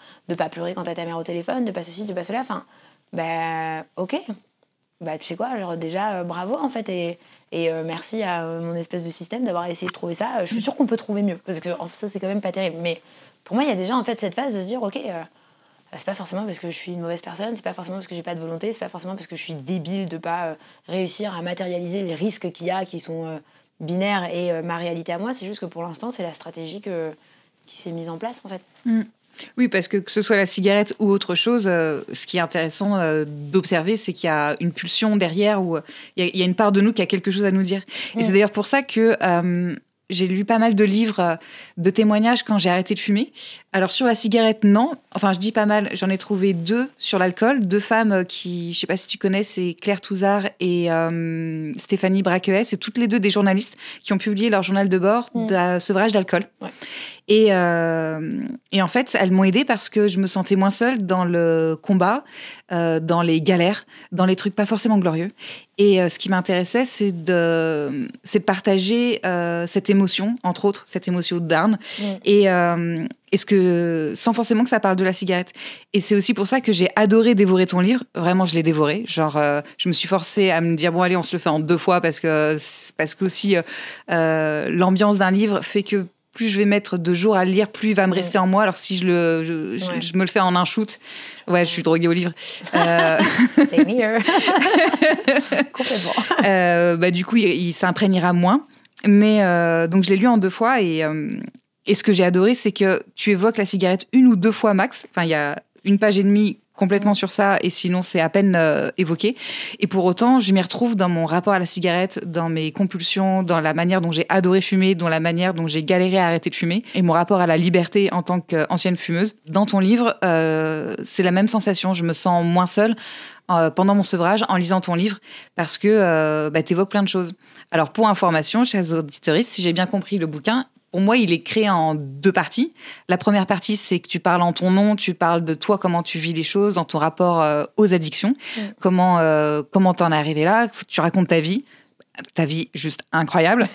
pleurer quand t'as ta mère au téléphone, de pas ceci, de pas cela, enfin, ok, tu sais quoi, genre déjà, bravo, en fait, et merci à mon espèce de système d'avoir essayé de trouver ça. Je suis sûre qu'on peut trouver mieux, parce que ça, c'est quand même pas terrible, mais pour moi, il y a déjà, en fait, cette phase de se dire, ok, c'est pas forcément parce que je suis une mauvaise personne, c'est pas forcément parce que j'ai pas de volonté, c'est pas forcément parce que je suis débile de pas réussir à matérialiser les risques qu'il y a, qui sont... binaire et ma réalité à moi, c'est juste que pour l'instant, c'est la stratégie qui s'est mise en place, en fait. Oui, parce que ce soit la cigarette ou autre chose, ce qui est intéressant d'observer, c'est qu'il y a une pulsion derrière, où il y a une part de nous qui a quelque chose à nous dire. Et c'est d'ailleurs pour ça que j'ai lu pas mal de livres de témoignages quand j'ai arrêté de fumer. Alors sur la cigarette, non. Enfin, je dis pas mal, j'en ai trouvé 2 sur l'alcool. 2 femmes qui, je sais pas si tu connais, c'est Claire Touzard et Stéphanie Braquet. C'est toutes les 2 des journalistes qui ont publié leur journal de bord de sevrage d'alcool. Ouais. Et en fait, elles m'ont aidée parce que je me sentais moins seule dans le combat, dans les galères, dans les trucs pas forcément glorieux. Et ce qui m'intéressait, c'est de partager cette émotion, entre autres, cette émotion de down. Et sans forcément que ça parle de la cigarette. Et c'est aussi pour ça que j'ai adoré dévorer ton livre. Vraiment, je l'ai dévoré. Genre, je me suis forcée à me dire, bon, allez, on se le fait en 2 fois parce que aussi l'ambiance d'un livre fait que plus je vais mettre de jours à le lire, plus il va me rester en moi. Alors si je me le fais en un shoot, je suis droguée au livre. Same here. Complètement. Du coup, il s'imprégnera moins. Mais donc je l'ai lu en 2 fois et ce que j'ai adoré, c'est que tu évoques la cigarette 1 ou 2 fois max. Enfin, il y a 1 page et demie complètement sur ça, et sinon c'est à peine évoqué. Et pour autant, je m'y retrouve dans mon rapport à la cigarette, dans mes compulsions, dans la manière dont j'ai adoré fumer, dans la manière dont j'ai galéré à arrêter de fumer, et mon rapport à la liberté en tant qu'ancienne fumeuse. Dans ton livre, c'est la même sensation. Je me sens moins seule pendant mon sevrage en lisant ton livre, parce que t'évoques plein de choses. Alors pour information, chers auditeurs, si j'ai bien compris le bouquin, pour moi, il est créé en 2 parties. La première partie, c'est que tu parles en ton nom, tu parles de toi, comment tu vis les choses, dans ton rapport aux addictions, comment t'en es arrivé là, tu racontes ta vie. ta vie juste incroyable.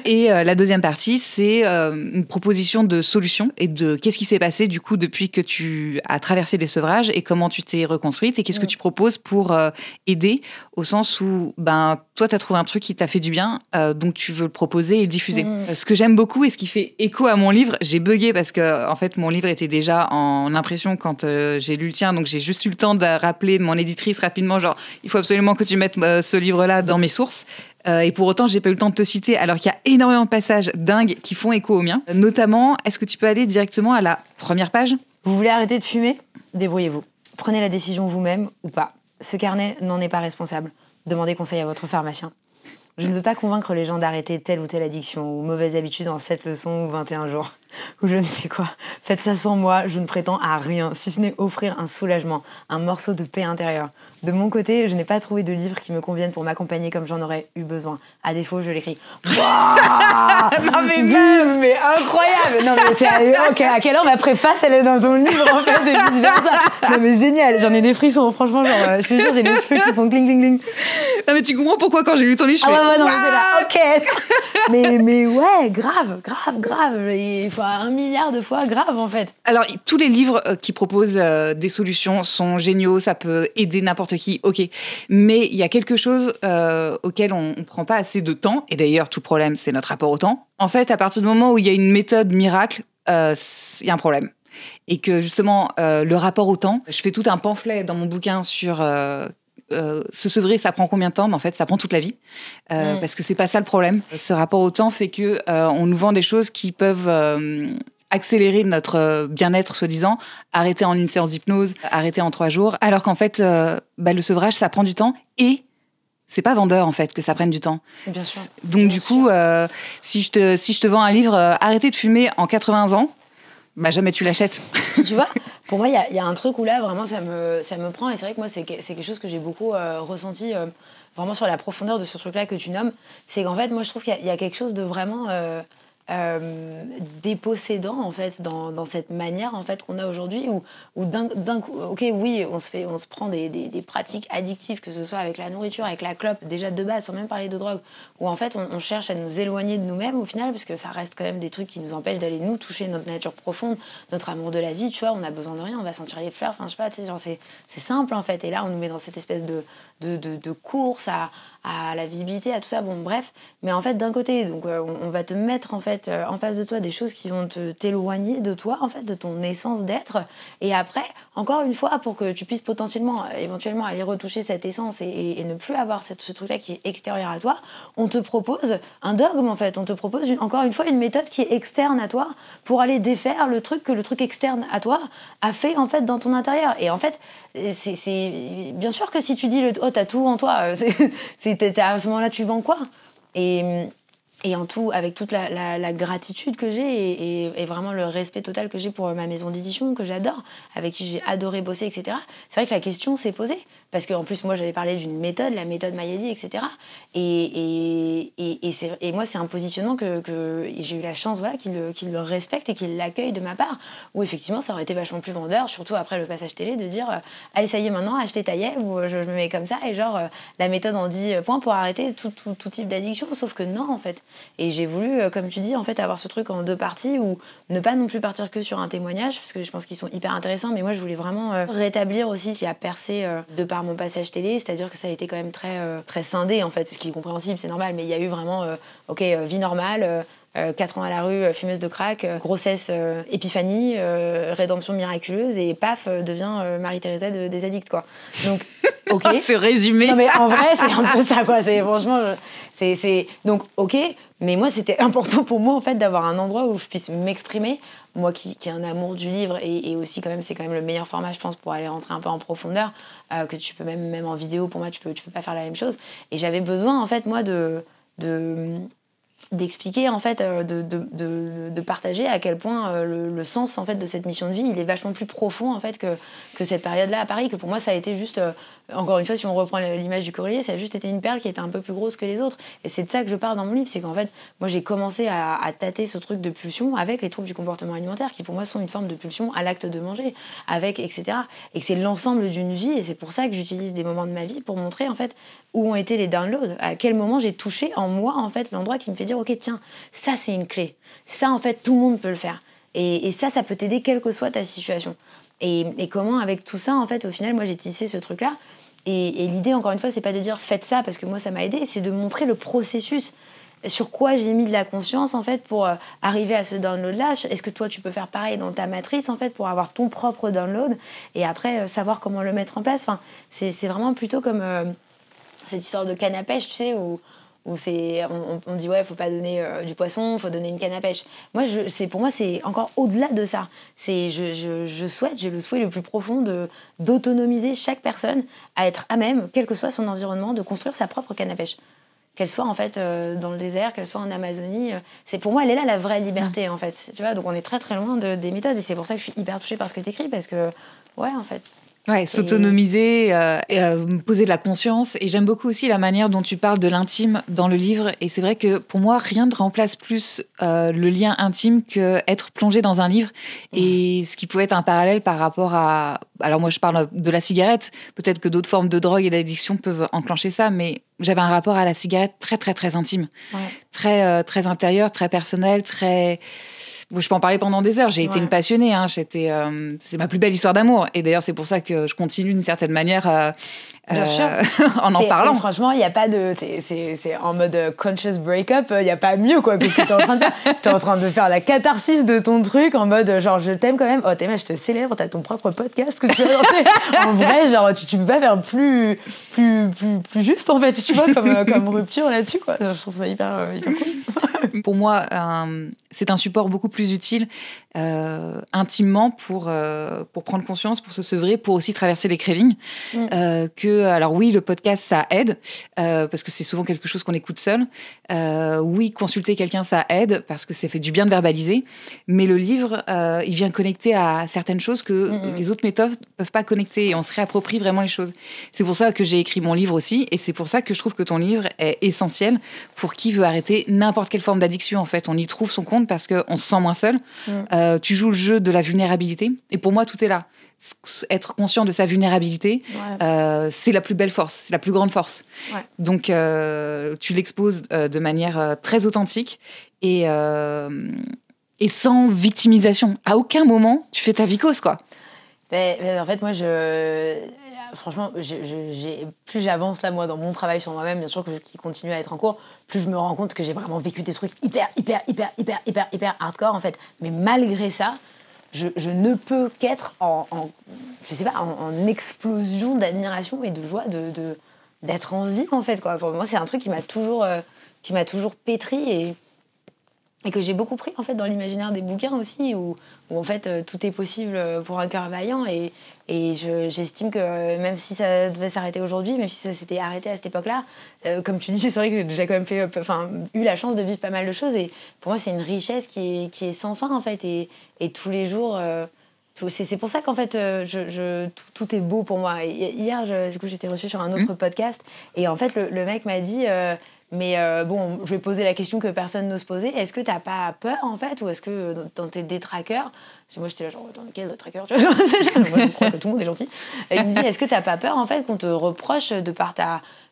Et la deuxième partie, c'est une proposition de solution et de qu'est-ce qui s'est passé du coup depuis que tu as traversé les sevrages et comment tu t'es reconstruite et qu'est-ce que tu proposes pour aider au sens où toi, tu as trouvé un truc qui t'a fait du bien, donc tu veux le proposer et le diffuser. Ce que j'aime beaucoup et ce qui fait écho à mon livre, j'ai bugué parce que en fait, mon livre était déjà en impression quand j'ai lu le tien, donc j'ai juste eu le temps de rappeler mon éditrice rapidement, genre, il faut absolument que tu mettes ce livre-là dans mes sources. Et pour autant, j'ai pas eu le temps de te citer, alors qu'il y a énormément de passages dingues qui font écho au mien. Notamment, est-ce que tu peux aller directement à la première page ? Vous voulez arrêter de fumer ? Débrouillez-vous. Prenez la décision vous-même ou pas. Ce carnet n'en est pas responsable. Demandez conseil à votre pharmacien. Je ne veux pas convaincre les gens d'arrêter telle ou telle addiction ou mauvaise habitude en 7 leçons ou 21 jours. Ou je ne sais quoi. Faites ça sans moi, je ne prétends à rien, si ce n'est offrir un soulagement, un morceau de paix intérieure. De mon côté, je n'ai pas trouvé de livre qui me convienne pour m'accompagner comme j'en aurais eu besoin. À défaut, je l'écris. Non mais incroyable. Non mais c'est okay, à quelle heure ma préface elle est dans ton livre en fait et vice-versa. Non mais génial, j'en ai des frissons franchement, genre je te jure, j'ai les cheveux qui font cling cling cling. Non mais tu comprends pourquoi quand j'ai lu ton livre, je fais ouais, non, mais c'est là, ok. mais ouais, grave. Il faut 1 milliard de fois grave en fait. Alors, tous les livres qui proposent des solutions sont géniaux, ça peut aider n'importe qui, ok. Mais il y a quelque chose auquel on ne prend pas assez de temps, et d'ailleurs, tout le problème, c'est notre rapport au temps. En fait, à partir du moment où il y a une méthode miracle, il y a un problème. Et que justement, le rapport au temps, je fais tout un pamphlet dans mon bouquin sur... se sevrer, ça prend combien de temps ? Mais en fait, ça prend toute la vie, parce que c'est pas ça le problème. Ce rapport au temps fait que on nous vend des choses qui peuvent accélérer notre bien-être, soi-disant, arrêter en une séance d'hypnose, arrêter en 3 jours, alors qu'en fait, le sevrage, ça prend du temps et c'est pas vendeur en fait que ça prenne du temps. Bien sûr. Donc bien du coup, si je te vends un livre, arrêtez de fumer en 80 ans. Jamais tu l'achètes. Tu vois, pour moi, il y a un truc où là, vraiment, ça me prend. Et c'est vrai que moi, c'est quelque chose que j'ai beaucoup ressenti vraiment sur la profondeur de ce truc-là que tu nommes. C'est qu'en fait, moi, je trouve qu'il y a quelque chose de vraiment dépossédant, en fait, dans cette manière, en fait, qu'on a aujourd'hui, où d'un coup, ok, oui, on se prend des pratiques addictives, que ce soit avec la nourriture, avec la clope, déjà de base, sans même parler de drogue, où en fait, on cherche à nous éloigner de nous-mêmes, au final, parce que ça reste quand même des trucs qui nous empêchent d'aller nous toucher notre nature profonde, notre amour de la vie, tu vois, on a besoin de rien, on va sentir les fleurs, enfin, je sais pas, tu sais, genre, c'est simple, en fait, et là, on nous met dans cette espèce de course à la visibilité, à tout ça, bon bref, mais en fait d'un côté, donc on va te mettre en fait en face de toi des choses qui vont t'éloigner de toi, en fait, de ton essence d'être, et après, encore une fois, pour que tu puisses potentiellement, éventuellement aller retoucher cette essence et ne plus avoir ce truc-là qui est extérieur à toi, on te propose un dogme en fait, on te propose encore une fois une méthode qui est externe à toi pour aller défaire le truc que le truc externe à toi a fait en fait dans ton intérieur, et en fait, c'est bien sûr que si tu dis oh t'as tout en toi, à ce moment-là tu vends quoi, et en tout, avec toute la gratitude que j'ai et vraiment le respect total que j'ai pour ma maison d'édition que j'adore, avec qui j'ai adoré bosser, etc. C'est vrai que la question s'est posée, parce qu'en plus moi j'avais parlé d'une méthode, la méthode Mayadi, etc. Et moi c'est un positionnement que j'ai eu la chance, voilà, qu'il le respecte et qu'il l'accueille de ma part, où effectivement ça aurait été vachement plus vendeur, surtout après le passage télé, de dire allez ça y est maintenant, achetez Taïeb, ou je me mets comme ça, et genre la méthode en 10 points pour arrêter tout type d'addiction, sauf que non en fait. Et j'ai voulu, comme tu dis, en fait, avoir ce truc en 2 parties, ou ne pas non plus partir que sur un témoignage, parce que je pense qu'ils sont hyper intéressants, mais moi je voulais vraiment rétablir aussi ce qui a percé de par mon passage télé, c'est-à-dire que ça a été quand même très scindé en fait, ce qui est compréhensible, c'est normal, mais il y a eu vraiment vie normale, 4 ans à la rue, fumeuse de crack, grossesse, épiphanie, rédemption miraculeuse, et paf, devient Marie-Thérèse des addicts, quoi. Donc, ok. Ce résumé. Non mais en vrai, c'est un peu ça, quoi. C'est franchement, donc ok. Mais moi, c'était important pour moi en fait d'avoir un endroit où je puisse m'exprimer. Moi, qui ai un amour du livre, et aussi quand même, c'est quand même le meilleur format, je pense, pour aller rentrer un peu en profondeur, que tu peux même en vidéo. Pour moi, tu peux pas faire la même chose. Et j'avais besoin en fait moi d'expliquer en fait, de partager à quel point le sens en fait de cette mission de vie, il est vachement plus profond en fait que cette période-là à Paris, que pour moi ça a été juste encore une fois, si on reprend l'image du collier, ça a juste été une perle qui était un peu plus grosse que les autres. Et c'est de ça que je parle dans mon livre, c'est qu'en fait, moi j'ai commencé à tâter ce truc de pulsion avec les troubles du comportement alimentaire, qui pour moi sont une forme de pulsion à l'acte de manger, avec etc. Et que c'est l'ensemble d'une vie, et c'est pour ça que j'utilise des moments de ma vie pour montrer en fait où ont été les downloads, à quel moment j'ai touché en moi en fait l'endroit qui me fait dire ok tiens, ça c'est une clé, ça en fait tout le monde peut le faire, et ça peut t'aider quelle que soit ta situation. Et comment avec tout ça en fait au final moi j'ai tissé ce truc là. Et l'idée, encore une fois, c'est pas de dire faites ça parce que moi ça m'a aidé, c'est de montrer le processus. Sur quoi j'ai mis de la conscience en fait pour arriver à ce download-là. Est-ce que toi tu peux faire pareil dans ta matrice en fait pour avoir ton propre download et après savoir comment le mettre en place. Enfin, c'est vraiment plutôt comme cette histoire de canne à pêche, tu sais, où on dit ouais, faut pas donner du poisson, faut donner une canne à pêche. Pour moi, c'est encore au-delà de ça. Je souhaite, j'ai le souhait le plus profond d'autonomiser chaque personne à être à même, quel que soit son environnement, de construire sa propre canne à pêche. Qu'elle soit en fait dans le désert, qu'elle soit en Amazonie. C'est pour moi, elle est là la vraie liberté en fait. Tu vois, donc on est très très loin des méthodes et c'est pour ça que je suis hyper touchée par ce que tu écris parce que ouais en fait. Ouais, s'autonomiser, poser de la conscience. Et j'aime beaucoup aussi la manière dont tu parles de l'intime dans le livre. Et c'est vrai que pour moi, rien ne remplace plus le lien intime qu'être plongé dans un livre. Et ce qui pouvait être un parallèle par rapport à... Alors moi, je parle de la cigarette. Peut-être que d'autres formes de drogue et d'addiction peuvent enclencher ça. Mais j'avais un rapport à la cigarette très, très, très intime. Ouais. Très, très intérieur, très personnel, très... Bon, je peux en parler pendant des heures. J'ai été une passionnée. Hein. C'est ma plus belle histoire d'amour. Et d'ailleurs, c'est pour ça que je continue d'une certaine manière en parlant. Franchement, il n'y a pas de... C'est en mode conscious breakup. Il n'y a pas mieux, quoi. Parce que t'es en train de faire la catharsis de ton truc en mode genre, je t'aime quand même. Oh, Théma, je te célèbre. T'as ton propre podcast que tu as lancé. En vrai, genre, tu peux pas faire plus juste, en fait. Tu vois, comme rupture là-dessus, quoi. Je trouve ça hyper cool. Pour moi, c'est un support beaucoup plus utile intimement pour prendre conscience, pour se sevrer, pour aussi traverser les cravings. Alors oui, le podcast, ça aide, parce que c'est souvent quelque chose qu'on écoute seul. Oui, consulter quelqu'un, ça aide, parce que ça fait du bien de verbaliser. Mais le livre, il vient connecter à certaines choses que les autres méthodes ne peuvent pas connecter, et on se réapproprie vraiment les choses. C'est pour ça que j'ai écrit mon livre aussi, et c'est pour ça que je trouve que ton livre est essentiel pour qui veut arrêter n'importe quelle forme d'addiction. En fait, on y trouve son compte parce qu'on se sent moins seul. Tu joues le jeu de la vulnérabilité, et pour moi, tout est là. Être conscient de sa vulnérabilité, c'est la plus belle force, c'est la plus grande force. Ouais. Donc, tu l'exposes de manière très authentique et sans victimisation. À aucun moment, tu fais ta vicose, quoi. Mais en fait, moi, franchement, plus j'avance là, moi, dans mon travail sur moi-même, bien sûr, qui continue à être en cours, plus je me rends compte que j'ai vraiment vécu des trucs hyper hardcore, en fait. Mais malgré ça, je ne peux qu'être je sais pas, en explosion d'admiration et de joie d'être en vie, en fait, quoi. Pour moi, c'est un truc qui m'a toujours pétri et que j'ai beaucoup pris, en fait, dans l'imaginaire des bouquins aussi, où en fait, tout est possible pour un cœur vaillant. Et j'estime que même si ça devait s'arrêter aujourd'hui, même si ça s'était arrêté à cette époque-là, comme tu dis, c'est vrai que j'ai déjà quand même eu la chance de vivre pas mal de choses. Et pour moi, c'est une richesse qui est sans fin, en fait. Et tous les jours... c'est pour ça qu'en fait, tout est beau pour moi. Et hier, du coup, j'étais reçue sur un autre podcast. Et en fait, le mec m'a dit... bon, je vais poser la question que personne n'ose poser. Est-ce que t'as pas peur, en fait, ou est-ce que dans tes détraqueurs... Parce que moi, j'étais là, genre, dans quel détraqueur, tu vois. Moi, je crois que tout le monde est gentil. Et il me dit, est-ce que t'as pas peur, en fait, qu'on te reproche de par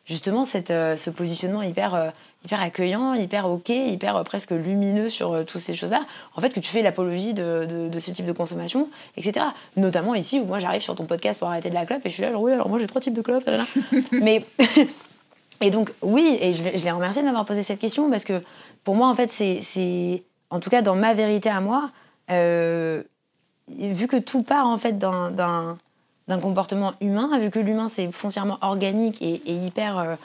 justement, ce positionnement hyper accueillant, hyper OK, hyper presque lumineux sur toutes ces choses-là, en fait, que tu fais l'apologie de ce type de consommation, etc. Notamment ici, où moi, j'arrive sur ton podcast pour arrêter de la clope, et je suis là, genre, oui, alors moi, j'ai 3 types de clopes, mais... Et donc, oui, et je l'ai remercié de m'avoir posé cette question, parce que pour moi, en fait, c'est en tout cas, dans ma vérité à moi, vu que tout part, en fait, d'un comportement humain, vu que l'humain, c'est foncièrement organique et hyper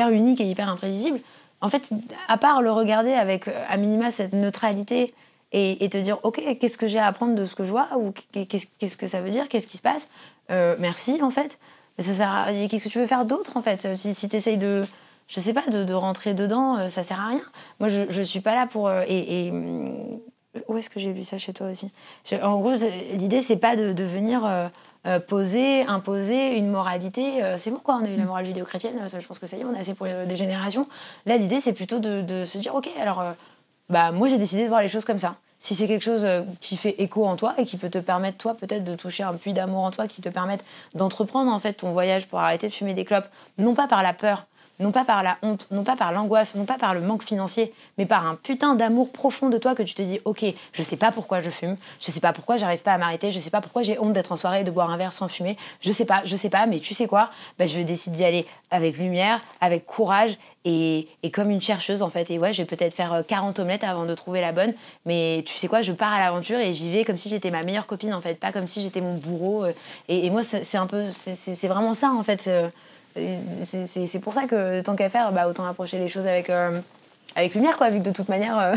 unique et hyper imprévisible, en fait, à part le regarder avec, à minima, cette neutralité et te dire, OK, qu'est-ce que j'ai à apprendre de ce que je vois, ou qu'est-ce que ça veut dire, qu'est-ce qui se passe, merci, en fait. Mais qu'est-ce que tu veux faire d'autre, en fait, si tu essayes de, je sais pas, de rentrer dedans, ça sert à rien. Moi, je suis pas là pour... où est-ce que j'ai vu ça chez toi aussi ? En gros, l'idée, c'est pas de venir imposer une moralité. C'est bon, quoi, on a eu la morale judéo-chrétienne, ça, je pense que ça y est, on a assez pour des générations. Là, l'idée, c'est plutôt de se dire, ok, alors, moi, j'ai décidé de voir les choses comme ça. Si c'est quelque chose qui fait écho en toi et qui peut te permettre, toi, peut-être de toucher un puits d'amour en toi, qui te permette d'entreprendre, en fait, ton voyage pour arrêter de fumer des clopes, non pas par la peur, non pas par la honte, non pas par l'angoisse, non pas par le manque financier, mais par un putain d'amour profond de toi que tu te dis, ok, je sais pas pourquoi je fume, je sais pas pourquoi j'arrive pas à m'arrêter, je sais pas pourquoi j'ai honte d'être en soirée et de boire un verre sans fumer, je sais pas, mais tu sais quoi, je décide d'y aller avec lumière, avec courage et comme une chercheuse en fait. Et ouais, je vais peut-être faire 40 omelettes avant de trouver la bonne, mais tu sais quoi, je pars à l'aventure et j'y vais comme si j'étais ma meilleure copine en fait, pas comme si j'étais mon bourreau. Et moi, c'est vraiment ça en fait. C'est pour ça que tant qu'à faire, autant approcher les choses avec lumière, quoi, vu que de toute manière,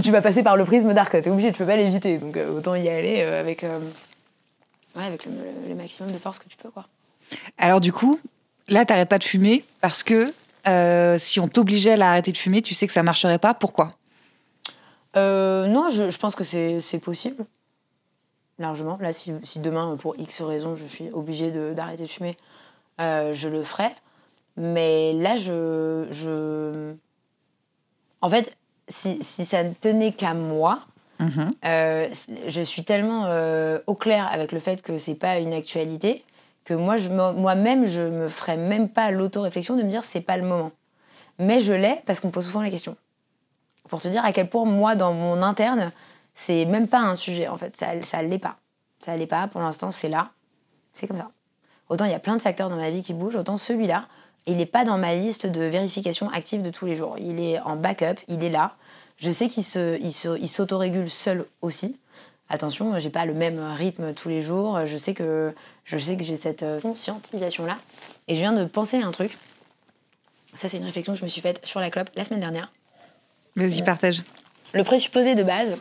tu vas passer par le prisme d'arc, t'es obligé, tu peux pas l'éviter, donc autant y aller avec le maximum de force que tu peux, quoi. Alors du coup, là, t'arrêtes pas de fumer parce que si on t'obligeait à arrêter de fumer, tu sais que ça marcherait pas. Pourquoi ? Non, je pense que c'est possible, largement. Là, si demain, pour X raisons, je suis obligée d'arrêter de fumer, je le ferai. Mais là, en fait, si ça ne tenait qu'à moi, je suis tellement au clair avec le fait que c'est pas une actualité que moi-même, je me ferais même pas l'auto-réflexion de me dire c'est pas le moment. Mais je l'ai parce qu'on me pose souvent la question. Pour te dire à quel point, moi, dans mon interne, c'est même pas un sujet, en fait. Ça l'est pas. Ça l'est pas. Pour l'instant, c'est là. C'est comme ça. Autant il y a plein de facteurs dans ma vie qui bougent, autant celui-là, il n'est pas dans ma liste de vérification active de tous les jours. Il est en backup, il est là. Je sais qu'il s'autorégule seul aussi. Attention, j'ai pas le même rythme tous les jours. Je sais que j'ai cette conscientisation-là. Et je viens de penser à un truc. Ça, c'est une réflexion que je me suis faite sur la clope la semaine dernière. Vas-y, partage. Le présupposé de base,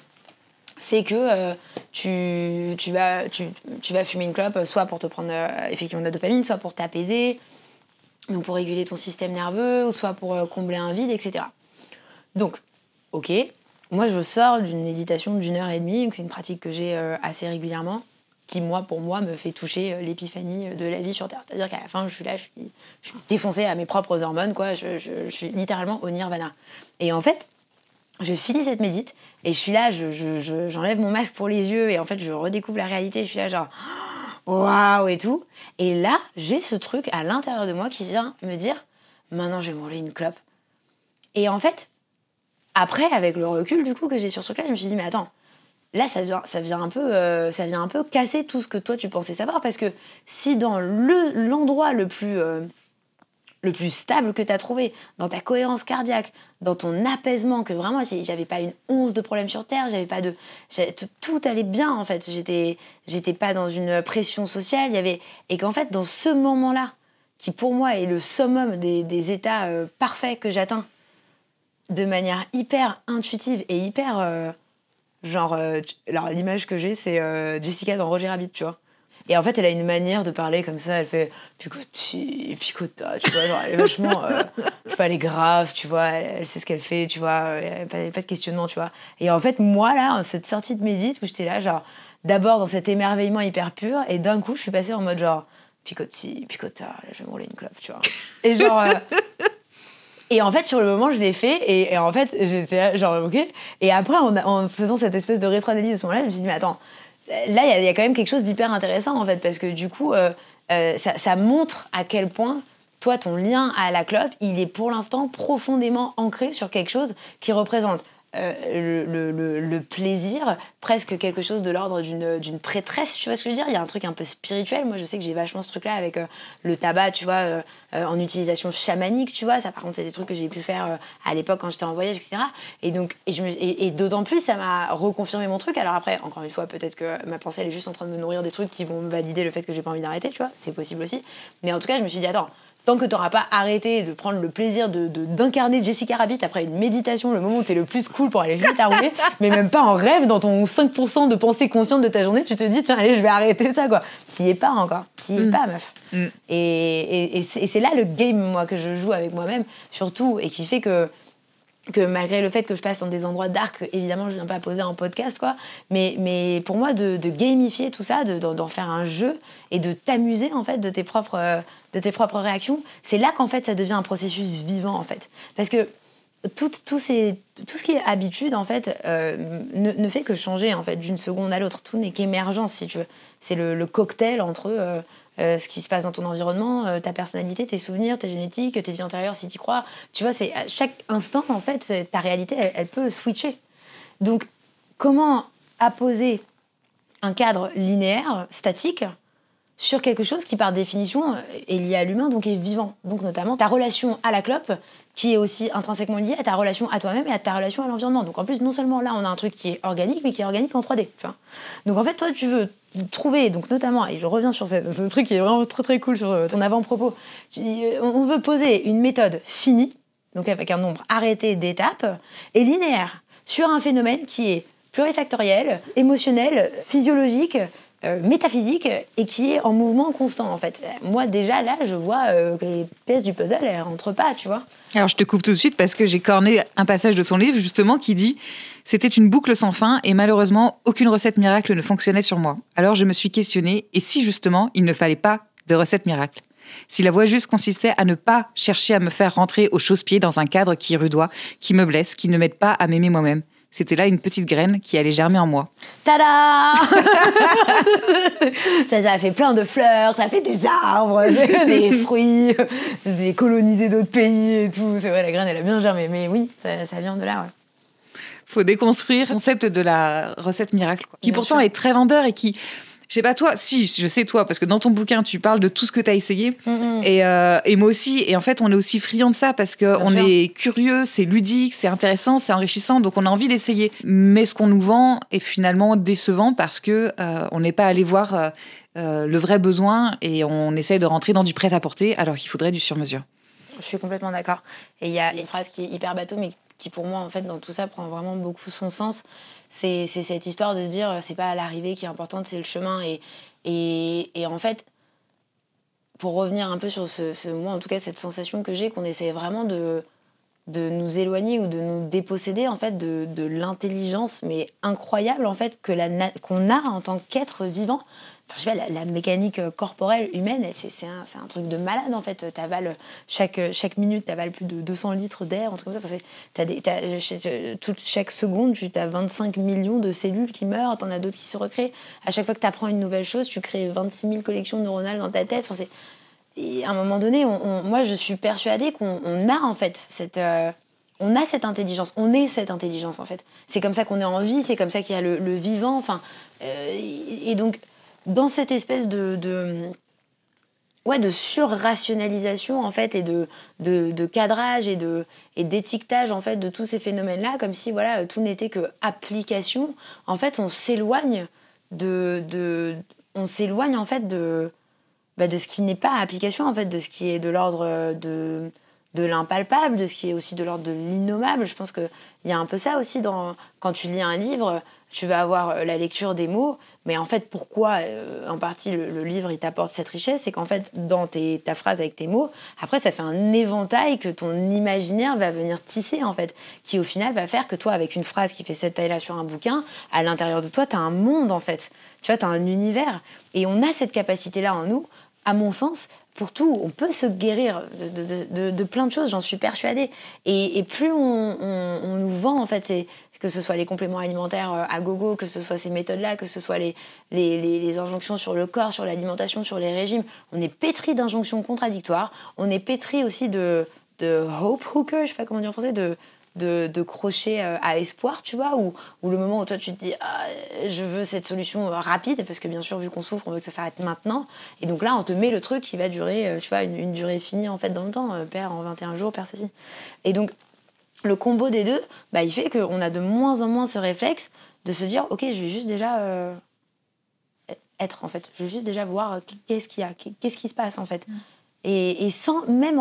c'est que tu vas fumer une clope, soit pour te prendre effectivement de la dopamine, soit pour t'apaiser, donc pour réguler ton système nerveux, ou soit pour combler un vide, etc. Donc, ok, moi je sors d'une méditation d'1h30, donc c'est une pratique que j'ai assez régulièrement, qui pour moi, me fait toucher l'épiphanie de la vie sur Terre. C'est-à-dire qu'à la fin, je suis là, je suis défoncée à mes propres hormones, quoi. Je suis littéralement au nirvana. Et en fait, je finis cette médite et je suis là, j'enlève mon masque pour les yeux et en fait, je redécouvre la réalité. Je suis là, genre, waouh et tout. Et là, j'ai ce truc à l'intérieur de moi qui vient me dire, maintenant, je vais m'enlever une clope. Et en fait, après, avec le recul du coup que j'ai sur ce truc-là, je me suis dit, mais attends, là, ça vient un peu casser tout ce que toi, tu pensais savoir. Parce que si dans l'endroit le plus stable que tu as trouvé, dans ta cohérence cardiaque, dans ton apaisement, que vraiment, j'avais pas une once de problème sur Terre, tout allait bien, en fait. J'étais pas dans une pression sociale, et qu'en fait, dans ce moment-là, qui pour moi est le summum des états parfaits que j'atteins, de manière hyper intuitive et hyper... alors l'image que j'ai, c'est Jessica dans Roger Rabbit, tu vois. Et en fait, elle a une manière de parler comme ça, elle fait picotti, picota, tu vois, genre elle est vachement, je sais pas, elle est grave, tu vois, elle sait ce qu'elle fait, tu vois, pas de questionnement, tu vois. Et en fait, moi, là, cette sortie de médite où j'étais là, genre, d'abord dans cet émerveillement hyper pur, et d'un coup, je suis passée en mode genre, picotti, picota, là, je vais me rouler une clope, tu vois. Et genre... Et en fait, sur le moment, je l'ai fait, et en fait, j'étais là, genre, ok. Et après, en faisant cette espèce de rétro-analyse à ce moment-là, je me suis dit, mais attends, là, il y a quand même quelque chose d'hyper intéressant, en fait, parce que du coup, ça montre à quel point, toi, ton lien à la clope, il est pour l'instant profondément ancré sur quelque chose qui représente le plaisir, presque quelque chose de l'ordre d'une prêtresse, tu vois ce que je veux dire. Il y a un truc un peu spirituel. Moi, je sais que j'ai vachement ce truc-là avec le tabac, tu vois, en utilisation chamanique, tu vois. Ça, par contre, c'est des trucs que j'ai pu faire à l'époque quand j'étais en voyage, etc. Et donc, et d'autant plus, ça m'a reconfirmé mon truc. Alors après, encore une fois, peut-être que ma pensée, elle est juste en train de me nourrir des trucs qui vont me valider le fait que j'ai pas envie d'arrêter, tu vois. C'est possible aussi. Mais en tout cas, je me suis dit, attends, tant que tu n'auras pas arrêté de prendre le plaisir d'incarner Jessica Rabbit après une méditation, le moment où tu es le plus cool pour aller vite à rouler, mais même pas en rêve, dans ton 5% de pensée consciente de ta journée, tu te dis, tiens, allez, je vais arrêter ça, quoi. T'y es pas encore. T'y es pas, meuf. Et c'est là le game, moi, que je joue avec moi-même, surtout, et qui fait que que malgré le fait que je passe dans des endroits dark, évidemment, je viens pas poser en podcast, quoi. Mais pour moi, de gamifier tout ça, d'en faire un jeu et de t'amuser, en fait, de tes propres réactions, c'est là qu'en fait, ça devient un processus vivant, en fait. Parce que tout ce qui est habitude, en fait, ne fait que changer, en fait, d'une seconde à l'autre. Tout n'est qu'émergence, si tu veux. C'est le cocktail entre ce qui se passe dans ton environnement, ta personnalité, tes souvenirs, tes génétiques, tes vies antérieures, si tu y crois. Tu vois, c'est à chaque instant, en fait, ta réalité, elle peut switcher. Donc, comment apposer un cadre linéaire, statique, sur quelque chose qui, par définition, est lié à l'humain, donc est vivant. Donc, notamment, ta relation à la clope, qui est aussi intrinsèquement liée à ta relation à toi-même et à ta relation à l'environnement. Donc, en plus, non seulement là, on a un truc qui est organique, mais qui est organique en 3D. Tu vois. Donc, en fait, toi, tu veux trouver, donc notamment, et je reviens sur ce truc qui est vraiment très, très cool sur ton avant-propos, on veut poser une méthode finie, donc avec un nombre arrêté d'étapes, et linéaire, sur un phénomène qui est plurifactoriel, émotionnel, physiologique, métaphysique et qui est en mouvement constant en fait. Moi déjà là je vois que les pièces du puzzle elles rentrent pas, tu vois. Alors je te coupe tout de suite parce que j'ai corné un passage de ton livre justement qui dit « C'était une boucle sans fin et malheureusement aucune recette miracle ne fonctionnait sur moi. Alors je me suis questionnée et si justement il ne fallait pas de recette miracle ? Si la voie juste consistait à ne pas chercher à me faire rentrer au chausse-pied dans un cadre qui rudoie, qui me blesse, qui ne m'aide pas à m'aimer moi-même. C'était là une petite graine qui allait germer en moi. » Tada. Ça a fait plein de fleurs, ça a fait des arbres, des fruits, des colonisés d'autres pays et tout. C'est vrai, la graine, elle a bien germé. Mais oui, ça vient de là, ouais. Faut déconstruire le concept de la recette miracle, quoi, qui pourtant est très vendeur et qui... Je sais pas toi, si, je sais toi, parce que dans ton bouquin, tu parles de tout ce que tu as essayé. Et moi aussi. Et en fait, on est aussi friands de ça parce qu'on est curieux, c'est ludique, c'est intéressant, c'est enrichissant. Donc, on a envie d'essayer. Mais ce qu'on nous vend est finalement décevant parce qu'on n'est pas allé voir le vrai besoin et on essaye de rentrer dans du prêt-à-porter alors qu'il faudrait du sur-mesure. Je suis complètement d'accord. Et il y a une phrase qui est hyper bateau, mais qui pour moi, en fait, dans tout ça, prend vraiment beaucoup son sens. C'est cette histoire de se dire, c'est pas l'arrivée qui est importante, c'est le chemin. Et en fait, pour revenir un peu sur moi, en tout cas, cette sensation que j'ai, qu'on essaie vraiment de nous éloigner ou de nous déposséder, en fait, de l'intelligence, mais incroyable, en fait, qu'on a en tant qu'être vivant. Enfin, je sais pas, la mécanique corporelle humaine, c'est un truc de malade, en fait. Chaque minute, t'avales plus de 200 litres d'air, un truc comme ça. Enfin, chaque seconde, tu as 25 millions de cellules qui meurent, t'en as d'autres qui se recréent. À chaque fois que t'apprends une nouvelle chose, tu crées 26 000 collections neuronales dans ta tête. Enfin, et à un moment donné, moi, je suis persuadée qu'on a, en fait, on a cette intelligence. On est cette intelligence, en fait. C'est comme ça qu'on est en vie, c'est comme ça qu'il y a le vivant. Enfin, et donc, dans cette espèce de surrationalisation, en fait, et de cadrage et d'étiquetage, en fait, de tous ces phénomènes-là, comme si, voilà, tout n'était que application. En fait, on s'éloigne en fait, de ce qui n'est pas application, en fait, de ce qui est de l'ordre de l'impalpable, de ce qui est aussi de l'ordre de l'innommable. Je pense qu'il y a un peu ça aussi quand tu lis un livre, tu vas avoir la lecture des mots, mais en fait, pourquoi, en partie, le livre, il t'apporte cette richesse, c'est qu'en fait, dans ta phrase avec tes mots, après, ça fait un éventail que ton imaginaire va venir tisser, en fait, qui, au final, va faire que toi, avec une phrase qui fait cette taille-là sur un bouquin, à l'intérieur de toi, t'as un monde, en fait. Tu vois, t'as un univers. Et on a cette capacité-là en nous, à mon sens, pour tout. On peut se guérir de plein de choses, j'en suis persuadée. Et plus on nous vend, en fait, que ce soit les compléments alimentaires à gogo, que ce soit ces méthodes-là, que ce soit les injonctions sur le corps, sur l'alimentation, sur les régimes, on est pétri d'injonctions contradictoires. On est pétri aussi de hope hooker, je sais pas comment dire en français, de crochet à espoir, tu vois, ou le moment où toi tu te dis je veux cette solution rapide, parce que bien sûr vu qu'on souffre on veut que ça s'arrête maintenant, et donc là on te met le truc qui va durer tu vois une durée finie en fait dans le temps, père en 21 jours, père ceci, et donc le combo des deux, il fait qu'on a de moins en moins ce réflexe de se dire ok, je vais juste déjà être, en fait, je vais juste déjà voir qu'est-ce qu'il y a, qu'est-ce qui se passe en fait. Et sans même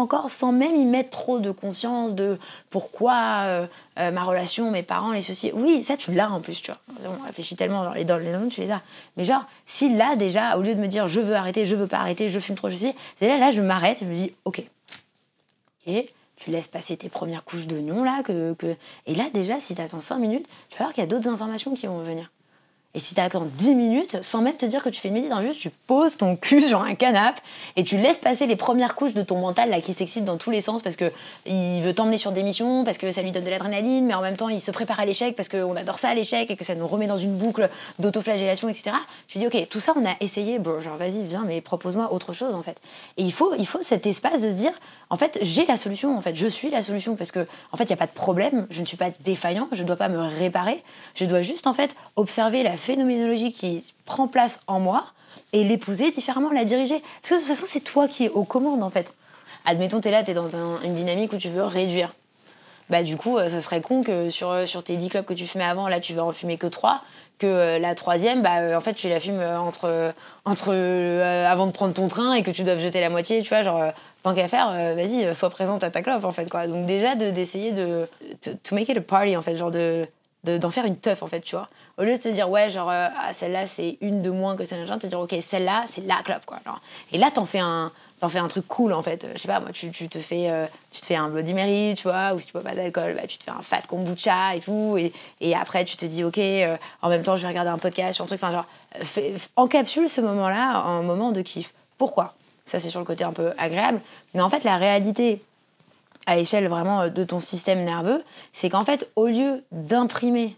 y mettre trop de conscience de pourquoi ma relation, mes parents, les ceci. Oui, ça, tu l'as en plus, tu vois. On réfléchit tellement, genre, les dents, tu les as. Mais genre, si là, déjà, au lieu de me dire je veux arrêter, je veux pas arrêter, je fume trop, je sais, c'est là, je m'arrête et je me dis ok, tu laisses passer tes premières couches d'oignons, là. Et là, déjà, si tu attends 5 minutes, tu vas voir qu'il y a d'autres informations qui vont venir. Et si tu attends 10 minutes, sans même te dire que tu fais une méditation, juste tu poses ton cul sur un canapé et tu laisses passer les premières couches de ton mental là, qui s'excite dans tous les sens parce qu'il veut t'emmener sur des missions, parce que ça lui donne de l'adrénaline, mais en même temps il se prépare à l'échec parce qu'on adore ça l'échec et que ça nous remet dans une boucle d'autoflagellation, etc. Je lui dis ok, tout ça on a essayé, bon, genre vas-y viens mais propose-moi autre chose en fait. Et il faut cet espace de se dire en fait j'ai la solution, en fait je suis la solution parce que en fait il n'y a pas de problème, je ne suis pas défaillant, je ne dois pas me réparer, je dois juste en fait observer la phénoménologie qui prend place en moi et l'épouser différemment, la diriger. Parce que de toute façon, c'est toi qui es aux commandes, en fait. Admettons, t'es là, t'es dans une dynamique où tu veux réduire. Bah, du coup, ça serait con que sur tes 10 clubs que tu fumais avant, là, tu vas en fumer que 3, que la troisième, en fait, tu la fumes avant de prendre ton train et que tu dois jeter la moitié, tu vois, genre, tant qu'à faire, vas-y, sois présente à ta clope, en fait, quoi. Donc déjà, d'essayer to make it a party, en fait, genre d'en faire une teuf en fait, tu vois. Au lieu de te dire ouais genre celle-là c'est une de moins que celle-là, te dire ok celle-là c'est la clope quoi. Genre. Et là t'en fais un truc cool en fait. Je sais pas moi tu te fais un Bloody Mary tu vois, ou si tu bois pas d'alcool bah, tu te fais un fat kombucha et tout et après tu te dis ok en même temps je vais regarder un podcast sur un truc, enfin genre encapsule ce moment-là en moment de kiff. Pourquoi? Ça c'est sur le côté un peu agréable, mais en fait la réalité à échelle vraiment de ton système nerveux, c'est qu'en fait, au lieu d'imprimer,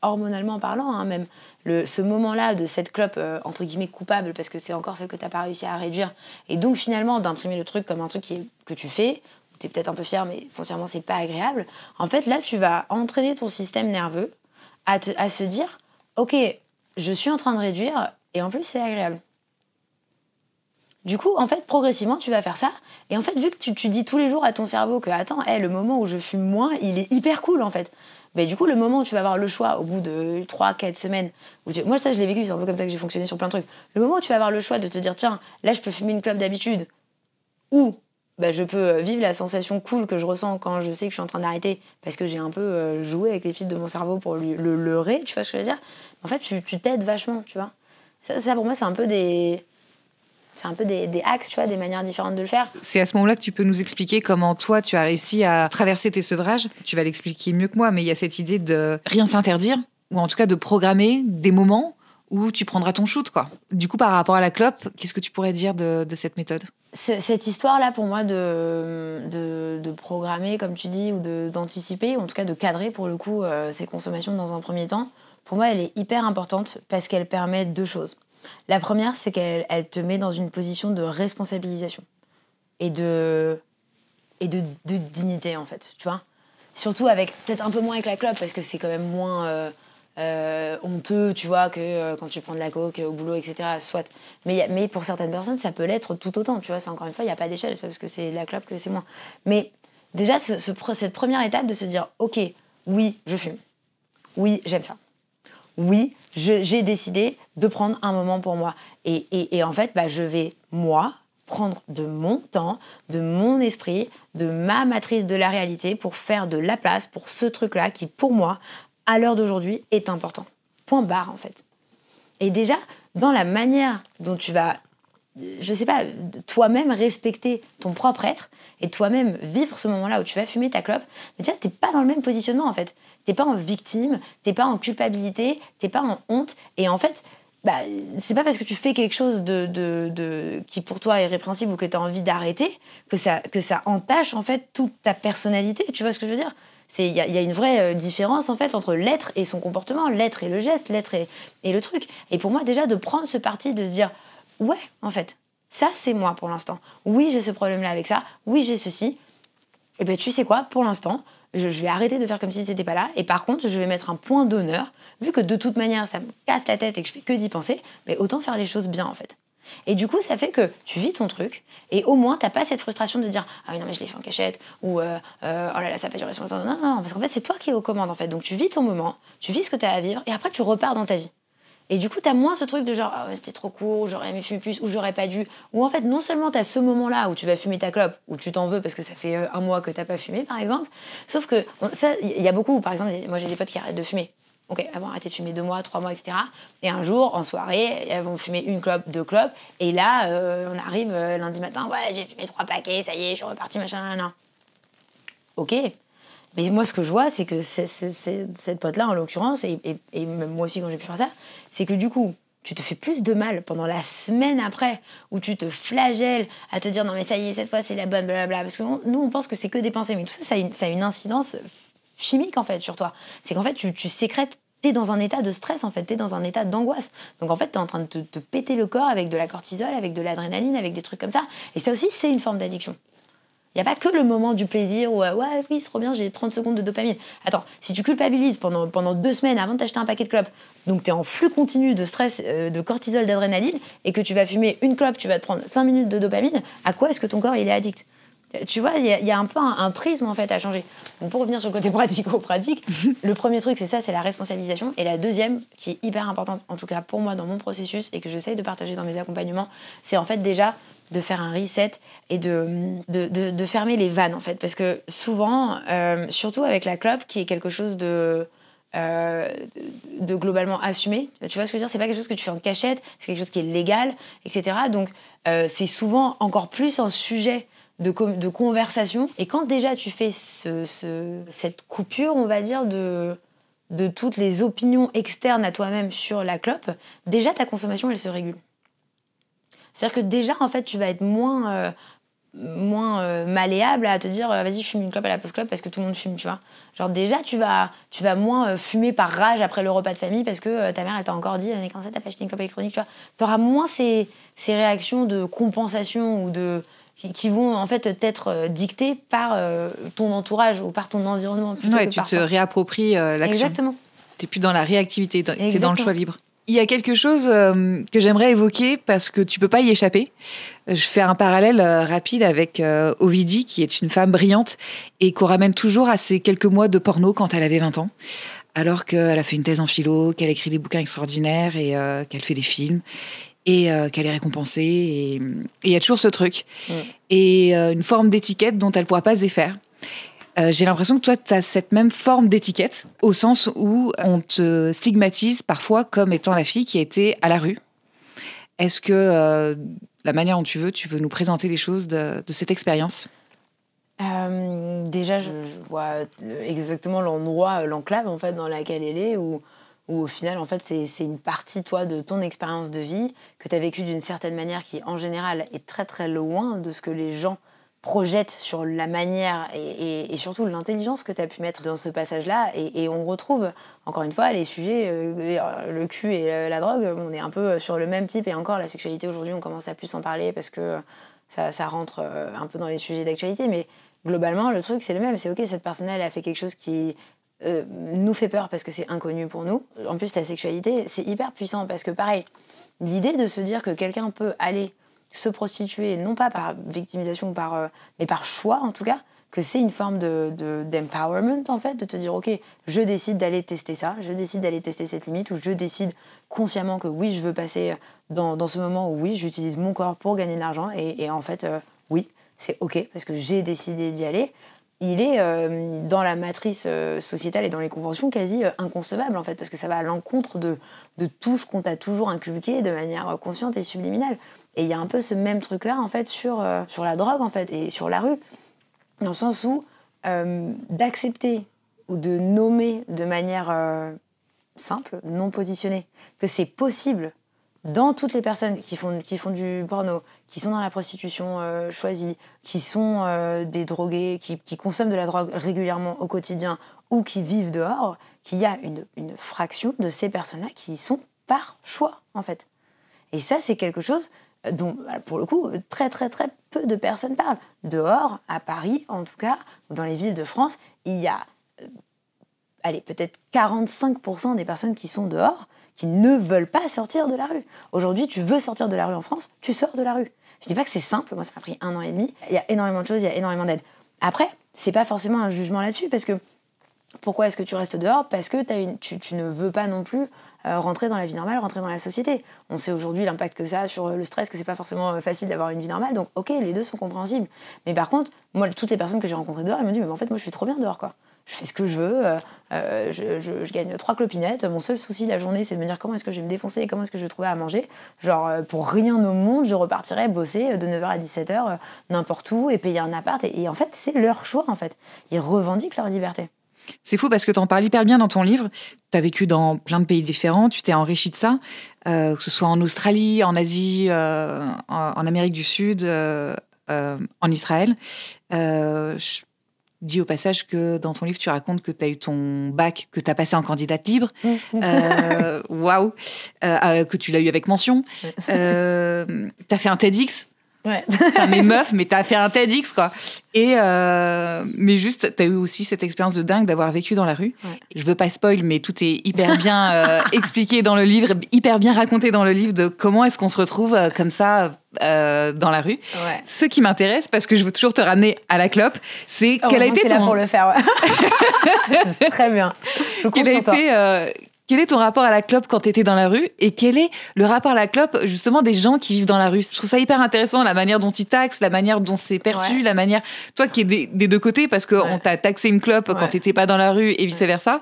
hormonalement parlant, hein, même, ce moment-là de cette clope, entre guillemets, coupable, parce que c'est encore celle que tu n'as pas réussi à réduire, et donc finalement d'imprimer le truc comme un truc que tu fais, où tu es peut-être un peu fier, mais foncièrement, c'est pas agréable, en fait, là, tu vas entraîner ton système nerveux à se dire, ok, je suis en train de réduire, et en plus, c'est agréable. Du coup, en fait, progressivement, tu vas faire ça. Et en fait, vu que tu dis tous les jours à ton cerveau que, attends, le moment où je fume moins, il est hyper cool, en fait. Ben, du coup, le moment où tu vas avoir le choix, au bout de 3-4 semaines, moi, ça, je l'ai vécu, c'est un peu comme ça que j'ai fonctionné sur plein de trucs. Le moment où tu vas avoir le choix de te dire, tiens, là, je peux fumer une clope d'habitude, ou je peux vivre la sensation cool que je ressens quand je sais que je suis en train d'arrêter, parce que j'ai un peu joué avec les fils de mon cerveau pour le leurrer, tu vois ce que je veux dire? En fait, tu t'aides vachement, tu vois. Ça, pour moi, c'est un peu des hacks, tu vois, des manières différentes de le faire. C'est à ce moment-là que tu peux nous expliquer comment toi, tu as réussi à traverser tes sevrages. Tu vas l'expliquer mieux que moi, mais il y a cette idée de rien s'interdire, ou en tout cas de programmer des moments où tu prendras ton shoot, quoi. Du coup, par rapport à la clope, qu'est-ce que tu pourrais dire de cette méthode ? Cette histoire-là, pour moi, de programmer, comme tu dis, ou d'anticiper, ou en tout cas de cadrer, pour le coup, ses consommations dans un premier temps, pour moi, elle est hyper importante parce qu'elle permet 2 choses. La première, c'est qu'elle te met dans une position de responsabilisation et de dignité, en fait, tu vois. Surtout peut-être un peu moins avec la clope, parce que c'est quand même moins honteux, tu vois, que quand tu prends de la coke au boulot, etc. Soit. Mais pour certaines personnes, ça peut l'être tout autant, tu vois. C'est encore une fois, il n'y a pas d'échelle, c'est pas parce que c'est la clope que c'est moins. Mais déjà, cette première étape de se dire, ok, oui, je fume. Oui, j'aime ça. Oui, j'ai décidé de prendre un moment pour moi. Et en fait, je vais, moi, prendre de mon temps, de mon esprit, de ma matrice de la réalité pour faire de la place pour ce truc-là qui, pour moi, à l'heure d'aujourd'hui, est important. Point barre, en fait. Et déjà, dans la manière dont tu vas, je sais pas, toi-même respecter ton propre être et toi-même vivre ce moment-là où tu vas fumer ta clope, mais déjà, t'es pas dans le même positionnement, en fait. T'es pas en victime, t'es pas en culpabilité, t'es pas en honte. Et en fait, c'est pas parce que tu fais quelque chose qui pour toi est répréhensible ou que tu as envie d'arrêter que ça entache en fait toute ta personnalité. Tu vois ce que je veux dire? Il y a une vraie différence en fait entre l'être et son comportement, l'être et le geste, l'être et le truc. Et pour moi déjà de prendre ce parti, de se dire ouais en fait ça c'est moi pour l'instant. Oui j'ai ce problème là avec ça, oui j'ai ceci. Et ben tu sais quoi, pour l'instant je vais arrêter de faire comme si c'était pas là, et par contre je vais mettre un point d'honneur, vu que de toute manière ça me casse la tête et que je fais que d'y penser, mais autant faire les choses bien en fait. Et du coup ça fait que tu vis ton truc, et au moins t'as pas cette frustration de dire ah oui non mais je l'ai fait en cachette, ou oh là là ça n'a pas duré sur longtemps, non, parce qu'en fait c'est toi qui es aux commandes en fait, donc tu vis ton moment, tu vis ce que t'as à vivre, et après tu repars dans ta vie. Et du coup, t'as moins ce truc de genre, ah ouais, c'était trop court, j'aurais aimé fumer plus, ou j'aurais pas dû. Ou en fait, non seulement t'as ce moment-là où tu vas fumer ta clope, où tu t'en veux parce que ça fait un mois que t'as pas fumé, par exemple. Sauf que, ça, il y a beaucoup, par exemple, moi j'ai des potes qui arrêtent de fumer. Ok, elles vont arrêter de fumer 2 mois, 3 mois, etc. Et un jour, en soirée, elles vont fumer 1 clope, 2 clopes. Et là, on arrive lundi matin, ouais, j'ai fumé 3 paquets, ça y est, je suis repartie, machin, nan. ok. Mais moi, ce que je vois, c'est que cette pote-là, en l'occurrence, et même moi aussi quand j'ai pu faire ça, c'est que du coup, tu te fais plus de mal pendant la semaine après, où tu te flagelles à te dire non mais ça y est, cette fois c'est la bonne, blablabla. Parce que nous, on pense que c'est que des pensées, mais tout ça, ça a une incidence chimique en fait sur toi. C'est qu'en fait, tu sécrètes, t'es dans un état de stress en fait, t'es dans un état d'angoisse. Donc en fait, t'es en train de te péter le corps avec de la cortisol, avec de l'adrénaline, avec des trucs comme ça. Et ça aussi, c'est une forme d'addiction. Il n'y a pas que le moment du plaisir où ouais, oui, c'est trop bien, j'ai 30 secondes de dopamine. Attends, si tu culpabilises pendant 2 semaines avant de t'acheter un paquet de clopes, donc tu es en flux continu de stress, de cortisol, d'adrénaline, et que tu vas fumer une clope, tu vas te prendre 5 minutes de dopamine, à quoi est-ce que ton corps il est addict ? Tu vois, il y a un peu un prisme en fait à changer. Donc pour revenir sur le côté pratico-pratique, le premier truc c'est la responsabilisation. Et la deuxième, qui est hyper importante, en tout cas pour moi dans mon processus et que j'essaye de partager dans mes accompagnements, c'est en fait déjà de faire un reset et de fermer les vannes en fait. Parce que souvent, surtout avec la clope qui est quelque chose de globalement assumé, tu vois ce que je veux dire, c'est pas quelque chose que tu fais en cachette, c'est quelque chose qui est légal, etc. Donc c'est souvent encore plus un sujet de conversation. Et quand déjà tu fais cette coupure, on va dire, de toutes les opinions externes à toi-même sur la clope, déjà ta consommation, elle se régule. C'est-à-dire que déjà, en fait, tu vas être moins malléable à te dire vas-y, je fume une clope à la post-clope parce que tout le monde fume, tu vois. Genre déjà, tu vas moins fumer par rage après le repas de famille parce que ta mère, elle t'a encore dit mais quand ça, t'as pas acheté une clope électronique, tu vois. T'auras moins ces réactions de compensation ou qui vont en fait être dictées par ton entourage ou par ton environnement plutôt que tu par te toi. réappropries l'action. Exactement. T'es plus dans la réactivité, t'es dans le choix libre. Il y a quelque chose que j'aimerais évoquer parce que tu peux pas y échapper. Je fais un parallèle rapide avec Ovidie, qui est une femme brillante et qu'on ramène toujours à ses quelques mois de porno quand elle avait 20 ans, alors qu'elle a fait une thèse en philo, qu'elle écrit des bouquins extraordinaires et qu'elle fait des films et qu'elle est récompensée. Et il y a toujours ce truc. Et une forme d'étiquette dont elle pourra pas se défaire. J'ai l'impression que toi, tu as cette même forme d'étiquette, au sens où on te stigmatise parfois comme étant la fille qui a été à la rue. Est-ce que la manière dont tu veux nous présenter les choses de cette expérience ? Déjà, je vois exactement l'endroit, l'enclave en fait, dans laquelle elle est, où au final, en fait, c'est une partie, toi, de ton expérience de vie que tu as vécue d'une certaine manière qui, en général, est très, très loin de ce que les gens projette sur la manière et surtout l'intelligence que tu as pu mettre dans ce passage-là. Et on retrouve, encore une fois, les sujets, le cul et la drogue, on est un peu sur le même type. Et encore, la sexualité, aujourd'hui, on commence à plus en parler parce que ça rentre un peu dans les sujets d'actualité. Mais globalement, le truc, c'est le même. C'est OK, cette personne-là, elle a fait quelque chose qui nous fait peur parce que c'est inconnu pour nous. En plus, la sexualité, c'est hyper puissant parce que, pareil, l'idée de se dire que quelqu'un peut aller se prostituer, non pas par victimisation, mais par choix en tout cas, que c'est une forme d'empowerment en fait, de te dire ok, je décide d'aller tester ça, je décide d'aller tester cette limite, ou je décide consciemment que oui, je veux passer dans ce moment où oui, j'utilise mon corps pour gagner de l'argent, et en fait, oui, c'est ok, parce que j'ai décidé d'y aller. Il est dans la matrice sociétale et dans les conventions quasi inconcevable en fait, parce que ça va à l'encontre de tout ce qu'on t'a toujours inculqué de manière consciente et subliminale. Et il y a un peu ce même truc-là, en fait, sur la drogue, en fait, et sur la rue. Dans le sens où d'accepter ou de nommer de manière simple, non positionnée, que c'est possible dans toutes les personnes qui font du porno, qui sont dans la prostitution choisie, qui sont des drogués, qui consomment de la drogue régulièrement au quotidien ou qui vivent dehors, qu'il y a une fraction de ces personnes-là qui y sont par choix, en fait. Et ça, c'est quelque chose dont, pour le coup, très, très, très peu de personnes parlent. Dehors, à Paris, en tout cas, ou dans les villes de France, il y a, peut-être 45% des personnes qui sont dehors qui ne veulent pas sortir de la rue. Aujourd'hui, tu veux sortir de la rue en France, tu sors de la rue. Je dis pas que c'est simple, moi ça m'a pris 1 an et demi. Il y a énormément de choses, il y a énormément d'aide. Après, c'est pas forcément un jugement là-dessus, parce que pourquoi est-ce que tu restes dehors ? Parce que tu ne veux pas non plus rentrer dans la vie normale, rentrer dans la société. On sait aujourd'hui l'impact que ça a sur le stress, que c'est pas forcément facile d'avoir une vie normale, donc ok, les deux sont compréhensibles. Mais par contre, moi, toutes les personnes que j'ai rencontrées dehors, elles me disent mais en fait, moi je suis trop bien dehors, quoi. je fais ce que je veux, je gagne 3 clopinettes, mon seul souci la journée, c'est de me dire comment est-ce que je vais me défoncer et comment est-ce que je vais trouver à manger. Genre, pour rien au monde, je repartirais bosser de 9h à 17h, n'importe où, et payer un appart. Et en fait, c'est leur choix, en fait. Ils revendiquent leur liberté. C'est fou parce que tu en parles hyper bien dans ton livre. Tu as vécu dans plein de pays différents, tu t'es enrichi de ça, que ce soit en Australie, en Asie, en Amérique du Sud, en Israël. Je dis au passage que dans ton livre, tu racontes que tu as eu ton bac, que tu as passé en candidate libre. Waouh! Que tu l'as eu avec mention. Tu as fait un TEDx. Ouais. Enfin, mais meuf, mais t'as fait un TEDx, quoi. Et mais juste, t'as eu aussi cette expérience de dingue d'avoir vécu dans la rue. Ouais. Je veux pas spoil, mais tout est hyper bien expliqué dans le livre, hyper bien raconté dans le livre de comment est-ce qu'on se retrouve comme ça dans la rue. Ouais. Ce qui m'intéresse, parce que je veux toujours te ramener à la clope, c'est quel a été ton... là pour le faire, ouais. Très bien. Je compte sur toi. Quel est ton rapport à la clope quand tu étais dans la rue et quel est le rapport à la clope justement des gens qui vivent dans la rue? Je trouve ça hyper intéressant, la manière dont ils taxent, la manière dont c'est perçu, la manière... Toi qui es des deux côtés, parce qu'on t'a taxé une clope quand tu n'étais pas dans la rue et vice-versa.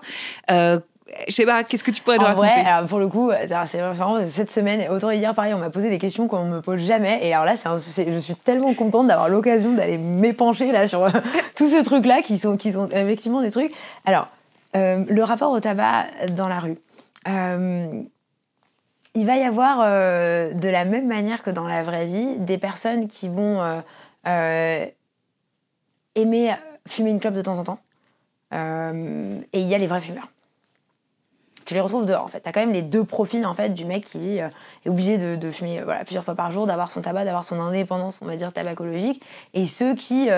Je sais pas, qu'est-ce que tu pourrais nous raconter? En vrai, alors pour le coup, c'est vraiment cette semaine, autant hier, pareil, on m'a posé des questions qu'on me pose jamais. Et alors là, je suis tellement contente d'avoir l'occasion d'aller m'épancher là sur tous ces trucs-là qui sont effectivement des trucs. Alors, le rapport au tabac dans la rue. Il va y avoir, de la même manière que dans la vraie vie, des personnes qui vont aimer fumer une clope de temps en temps. Et il y a les vrais fumeurs. Tu les retrouves dehors, en fait. Tu as quand même les deux profils, en fait, du mec qui est obligé de fumer plusieurs fois par jour, d'avoir son tabac, d'avoir son indépendance, on va dire, tabacologique. Et ceux qui,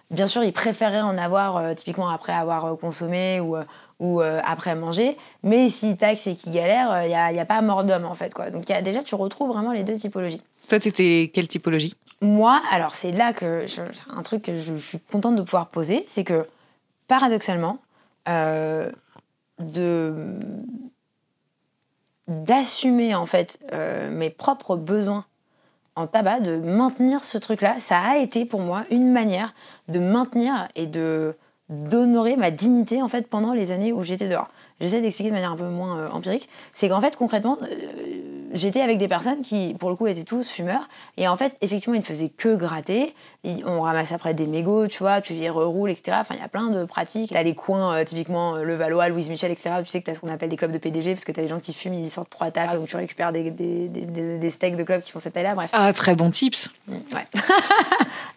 bien sûr, ils préféraient en avoir, typiquement après avoir consommé ou après manger. Mais s'ils taxent et qu'ils galèrent, il n'y a pas mort d'homme, en fait, quoi. Donc, déjà, tu retrouves vraiment les deux typologies. Toi, t'étais quelle typologie? Moi, alors, c'est là que... c'est un truc que je suis contente de pouvoir poser, c'est que, paradoxalement, d'assumer en fait mes propres besoins en tabac, de maintenir ce truc-là, ça a été pour moi une manière de maintenir et d'honorer ma dignité en fait pendant les années où j'étais dehors. J'essaie d'expliquer de manière un peu moins empirique. C'est qu'en fait, concrètement, j'étais avec des personnes qui, pour le coup, étaient tous fumeurs. Et en fait, effectivement, ils ne faisaient que gratter. On ramasse après des mégots, tu vois, tu les reroules, etc. Enfin, il y a plein de pratiques. T'as les coins, typiquement, Levallois, Louise Michel, etc. Tu sais que t'as ce qu'on appelle des clubs de PDG, parce que t'as les gens qui fument, ils sortent 3 tafs, donc tu récupères des steaks de clubs qui font cette taille-là, bref. Ah, très bon tips. Ouais.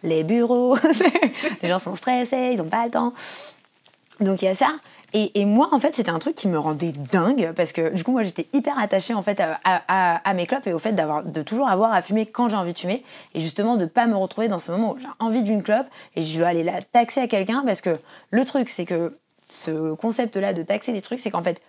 Les bureaux, les gens sont stressés, ils n'ont pas le temps. Donc il y a ça. Et moi, en fait, c'était un truc qui me rendait dingue parce que, du coup, moi, j'étais hyper attachée, en fait, à mes clopes et au fait de toujours avoir à fumer quand j'ai envie de fumer et justement de pas me retrouver dans ce moment où j'ai envie d'une clope et je vais aller la taxer à quelqu'un parce que le truc, c'est que ce concept-là de taxer des trucs, c'est qu'en fait,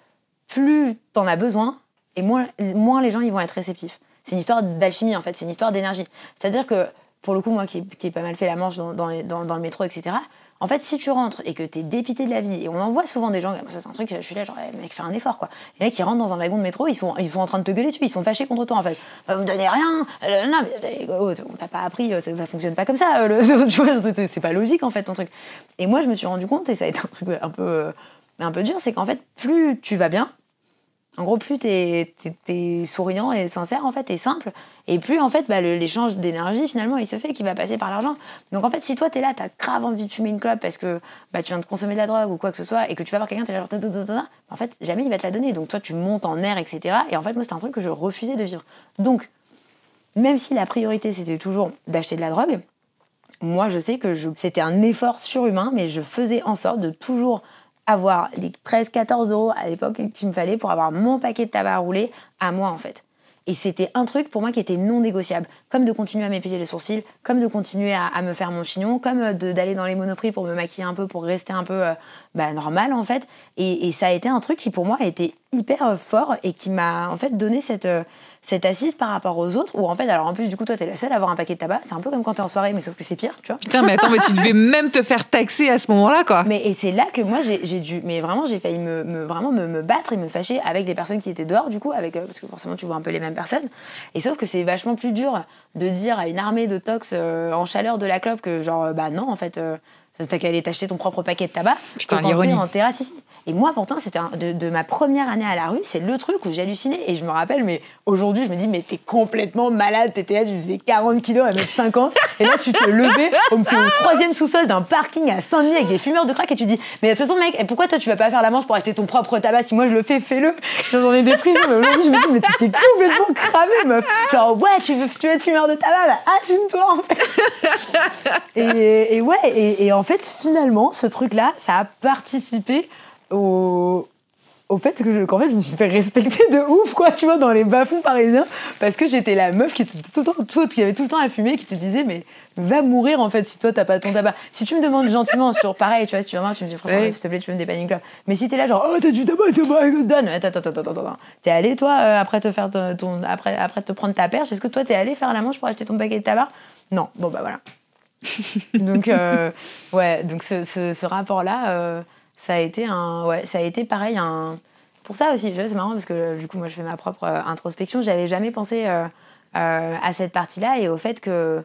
plus t'en as besoin et moins les gens, ils vont être réceptifs. C'est une histoire d'alchimie, en fait, c'est une histoire d'énergie. C'est-à-dire que, pour le coup, moi, qui ai pas mal fait la manche dans le métro, etc., en fait, si tu rentres et que t'es dépité de la vie, et on en voit souvent des gens, ça c'est un truc, je suis là, genre, mec, fais un effort, quoi. Les mecs, ils rentrent dans un wagon de métro, ils sont en train de te gueuler dessus, ils sont fâchés contre toi, en fait. Vous me donnez rien, non, mais on t'a pas appris, ça fonctionne pas comme ça, tu vois, c'est pas logique, en fait, ton truc. Et moi, je me suis rendu compte, et ça a été un truc un peu dur, c'est qu'en fait, plus tu vas bien, en gros, plus t'es souriant et sincère, en fait, et simple, et plus, en fait, l'échange d'énergie, finalement, il se fait, qui va passer par l'argent. Donc, en fait, si toi, t'es là, t'as grave envie de fumer une clope parce que tu viens de consommer de la drogue ou quoi que ce soit, et que tu vas voir quelqu'un, t'es là, genre, en fait, jamais il va te la donner. Donc, toi, tu montes en air, etc. Et en fait, moi, c'était un truc que je refusais de vivre. Donc, même si la priorité, c'était toujours d'acheter de la drogue, moi, je sais que c'était un effort surhumain, mais je faisais en sorte de toujours avoir les 13-14 € à l'époque qu'il me fallait pour avoir mon paquet de tabac à rouler à moi, en fait. Et c'était un truc pour moi qui était non négociable, comme de continuer à m'épiler les sourcils, comme de continuer à me faire mon chignon, comme d'aller dans les Monoprix pour me maquiller un peu, pour rester un peu normal, en fait. Et ça a été un truc qui pour moi a été hyper fort et qui m'a en fait donné cette assise par rapport aux autres, où en fait, alors en plus du coup toi t'es la seule à avoir un paquet de tabac, c'est un peu comme quand t'es en soirée, mais sauf que c'est pire, tu vois. Putain, mais attends, mais tu devais même te faire taxer à ce moment-là, quoi. Et c'est là que moi j'ai dû, mais vraiment j'ai failli me battre et me fâcher avec des personnes qui étaient dehors, du coup, parce que forcément tu vois un peu les mêmes personnes, et sauf que c'est vachement plus dur de dire à une armée de tox en chaleur de la clope que genre, non, en fait... t'as qu'à aller t'acheter ton propre paquet de tabac. Putain, quand l'ironie. t'es en terrasse ici. Et moi, pourtant, c'était de ma première année à la rue, c'est le truc où j'ai halluciné. Et je me rappelle, mais aujourd'hui, je me dis, mais t'es complètement malade. T'étais là, tu faisais 40 kilos à 1m50. Et là, tu te levais au 3e sous-sol d'un parking à Saint-Denis avec des fumeurs de crack. Et tu dis, mais de toute façon, mec, pourquoi toi, tu vas pas faire la manche pour acheter ton propre tabac? Si moi, je le fais, fais-le. J'en ai des prisons. Mais aujourd'hui, je me dis, mais t'es complètement cramé, meuf. Genre, ouais, tu veux être fumeur de tabac? Bah, assume-toi, en fait. Et en fait, finalement, ce truc-là, ça a participé au fait qu'en fait, je me suis fait respecter de ouf, quoi, tu vois, dans les bas-fonds parisiens, parce que j'étais la meuf qui était tout le temps, qui avait tout le temps à fumer, qui te disait, mais va mourir, en fait, si toi, t'as pas ton tabac. Si tu me demandes gentiment sur pareil, tu vois, si tu me dis, franchement, s'il te plaît, tu veux me dépanner une clope. Mais si t'es là, genre, oh, t'as du tabac, donne. Attends. T'es allé, toi, après te prendre ta perche, est-ce que toi, t'es allé faire la manche pour acheter ton paquet de tabac? Non. Bon, bah voilà. Donc, ouais, donc ce rapport-là, ça a été pareil. Pour ça aussi, c'est marrant parce que du coup, moi, je fais ma propre introspection. J'avais jamais pensé à cette partie-là et au fait que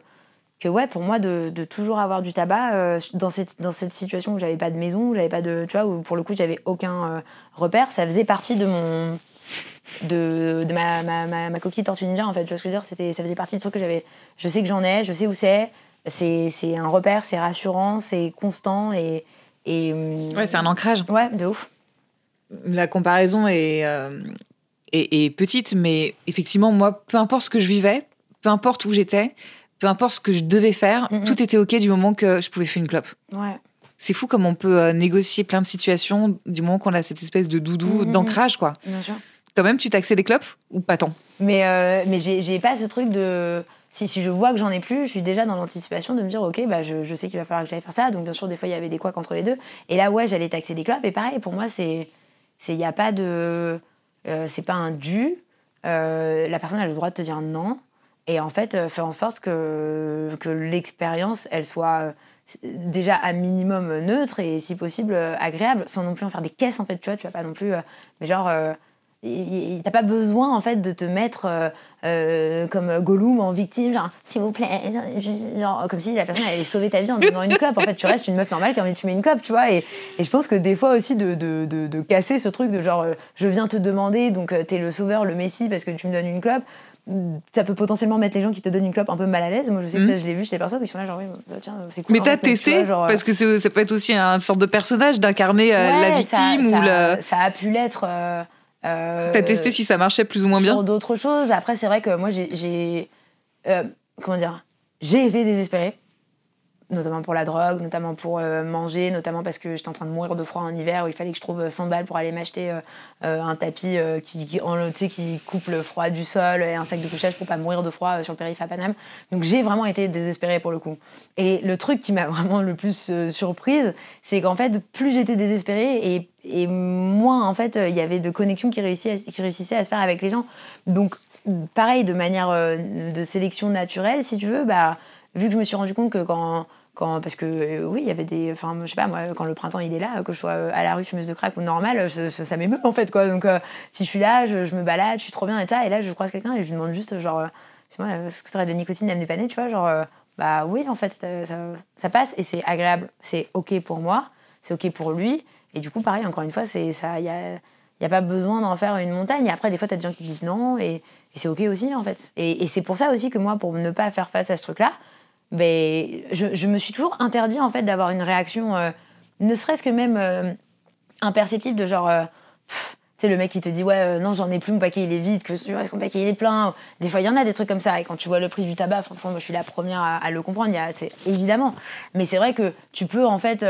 ouais, pour moi, de toujours avoir du tabac dans cette situation où j'avais pas de maison, où j'avais pas de, tu vois, où pour le coup, j'avais aucun repère, ça faisait partie de ma coquille Tortue Ninja, en fait. Tu vois ce que je veux dire? Ça faisait partie du truc que j'avais. Je sais que j'en ai, je sais où c'est. C'est un repère, c'est rassurant, c'est constant et Ouais, c'est un ancrage. Ouais, de ouf. La comparaison est petite, mais effectivement, moi, peu importe ce que je vivais, peu importe où j'étais, peu importe ce que je devais faire, tout était OK du moment que je pouvais fumer une clope. Ouais. C'est fou comme on peut négocier plein de situations du moment qu'on a cette espèce de doudou, d'ancrage, quoi. Bien sûr. Quand même, tu t'accès des clopes ou pas tant? Mais j'ai pas ce truc de... Si je vois que j'en ai plus, je suis déjà dans l'anticipation de me dire, OK, bah je sais qu'il va falloir que j'aille faire ça. Donc, bien sûr, des fois, il y avait des couacs entre les deux. Et là, ouais, j'allais taxer des clopes. Et pareil, pour moi, il n'y a pas de... c'est pas un dû. La personne a le droit de te dire non. Et en fait, faire en sorte que l'expérience, elle soit déjà à minimum neutre et, si possible, agréable, sans non plus en faire des caisses, en fait. Tu vois, tu vas pas non plus... mais genre... t'as pas besoin en fait de te mettre comme Gollum en victime, genre s'il vous plaît, genre, comme si la personne allait sauver ta vie en te donnant une clope. En fait, tu restes une meuf normale qui a envie de fumer une clope, tu vois. Et je pense que des fois aussi de casser ce truc de genre je viens te demander, donc t'es le sauveur, le messie parce que tu me donnes une clope. Ça peut potentiellement mettre les gens qui te donnent une clope un peu mal à l'aise. Moi, je sais que ça, je l'ai vu chez les personnes qui sont là, genre, oui, bah, tiens, c'est cool. Mais t'as testé, tu vois, genre, parce que ça peut être aussi une sorte de personnage d'incarner la victime ça a pu l'être. T'as testé si ça marchait plus ou moins bien? Sur d'autres choses. Après, c'est vrai que moi, j'ai été désespérée. Notamment pour la drogue, notamment pour manger, notamment parce que j'étais en train de mourir de froid en hiver où il fallait que je trouve 100 balles pour aller m'acheter un tapis qui coupe le froid du sol et un sac de couchage pour pas mourir de froid sur le périph' à Paname. Donc j'ai vraiment été désespérée pour le coup. Et le truc qui m'a vraiment le plus surprise, c'est qu'en fait, plus j'étais désespérée et moins en fait il y avait de connexions qui réussissaient à se faire avec les gens. Donc pareil, de manière de sélection naturelle, si tu veux, bah, vu que je me suis rendu compte que parce que oui, il y avait des... Enfin, je sais pas, moi, quand le printemps, il est là, que je sois à la rue fumeuse de crack ou normale, ça m'émeut, en fait, quoi. Donc, si je suis là, je me balade, je suis trop bien, et ça, et là, je croise quelqu'un et je lui demande juste, genre, c'est moi, est-ce que tu aurais de nicotine à me dépanner, tu vois, genre, bah oui, en fait, ça passe, et c'est agréable, c'est OK pour moi, c'est OK pour lui, et du coup, pareil, encore une fois, il n'y a pas besoin d'en faire une montagne, et après, des fois, t'as des gens qui disent non, et c'est OK aussi, en fait. Et c'est pour ça aussi que moi, pour ne pas faire face à ce truc-là, ben, je me suis toujours interdit en fait d'avoir une réaction, ne serait-ce que même imperceptible de genre, tu sais, le mec qui te dit ouais non j'en ai plus, mon paquet il est vide, que tu vois, est-ce que mon paquet il est plein. Des fois il y en a des trucs comme ça et quand tu vois le prix du tabac, franchement moi je suis la première à le comprendre, c'est évidemment. Mais c'est vrai que tu peux en fait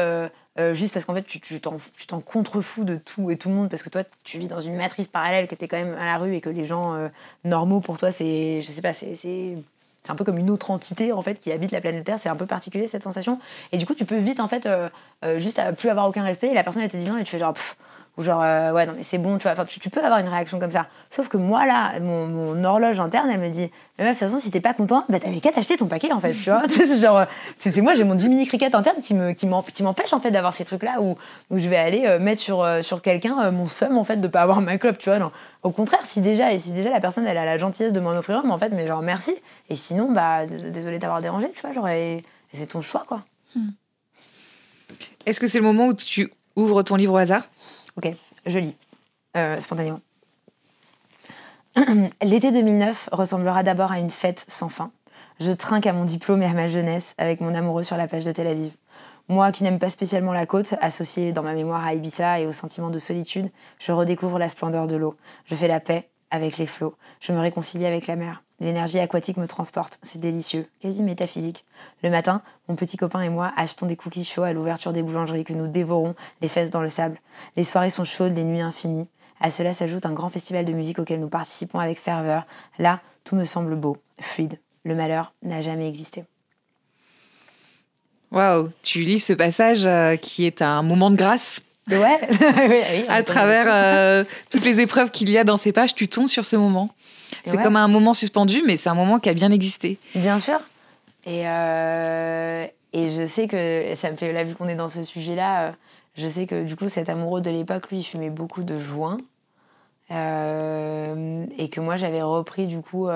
juste parce qu'en fait tu t'en contrefous de tout et tout le monde parce que toi tu vis dans une matrice parallèle, que t'es quand même à la rue et que les gens normaux pour toi c'est, je sais pas, c'est un peu comme une autre entité en fait qui habite la planète Terre, c'est un peu particulier cette sensation. Et du coup, tu peux vite en fait juste à plus avoir aucun respect et la personne elle te dit non et tu fais genre ou genre ouais non mais c'est bon, tu vois, enfin tu peux avoir une réaction comme ça. Sauf que moi là, mon horloge interne, elle me dit mais meuf, de toute façon si t'es pas content, bah t'avais qu'à t'acheter ton paquet en fait, tu vois. C'est genre c'est moi j'ai mon Jiminy Cricket interne qui m'empêche en fait d'avoir ces trucs là où je vais aller mettre sur quelqu'un mon seum en fait de pas avoir ma clope, tu vois. Non. Au contraire, si déjà la personne elle a la gentillesse de m'en offrir, mais en fait mais genre merci. Et sinon bah désolé d'avoir dérangé, tu vois, genre et c'est ton choix quoi. Est-ce que c'est le moment où tu ouvres ton livre au hasard? Ok, je lis, spontanément. L'été 2009 ressemblera d'abord à une fête sans fin. Je trinque à mon diplôme et à ma jeunesse avec mon amoureux sur la plage de Tel Aviv. Moi qui n'aime pas spécialement la côte, associée dans ma mémoire à Ibiza et au sentiment de solitude, je redécouvre la splendeur de l'eau. Je fais la paix avec les flots. Je me réconcilie avec la mer. L'énergie aquatique me transporte. C'est délicieux, quasi métaphysique. Le matin, mon petit copain et moi achetons des cookies chauds à l'ouverture des boulangeries que nous dévorons, les fesses dans le sable. Les soirées sont chaudes, les nuits infinies. À cela s'ajoute un grand festival de musique auquel nous participons avec ferveur. Là, tout me semble beau, fluide. Le malheur n'a jamais existé. Waouh, tu lis ce passage qui est un moment de grâce. Ouais, oui, à travers toutes les épreuves qu'il y a dans ces pages, tu tombes sur ce moment. C'est comme un moment suspendu, mais c'est un moment qui a bien existé. Bien sûr. Et je sais que, ça me fait, là, vu qu'on est dans ce sujet-là, je sais que du coup, cet amoureux de l'époque, lui, il fumait beaucoup de joints. Et que moi, j'avais repris, du coup,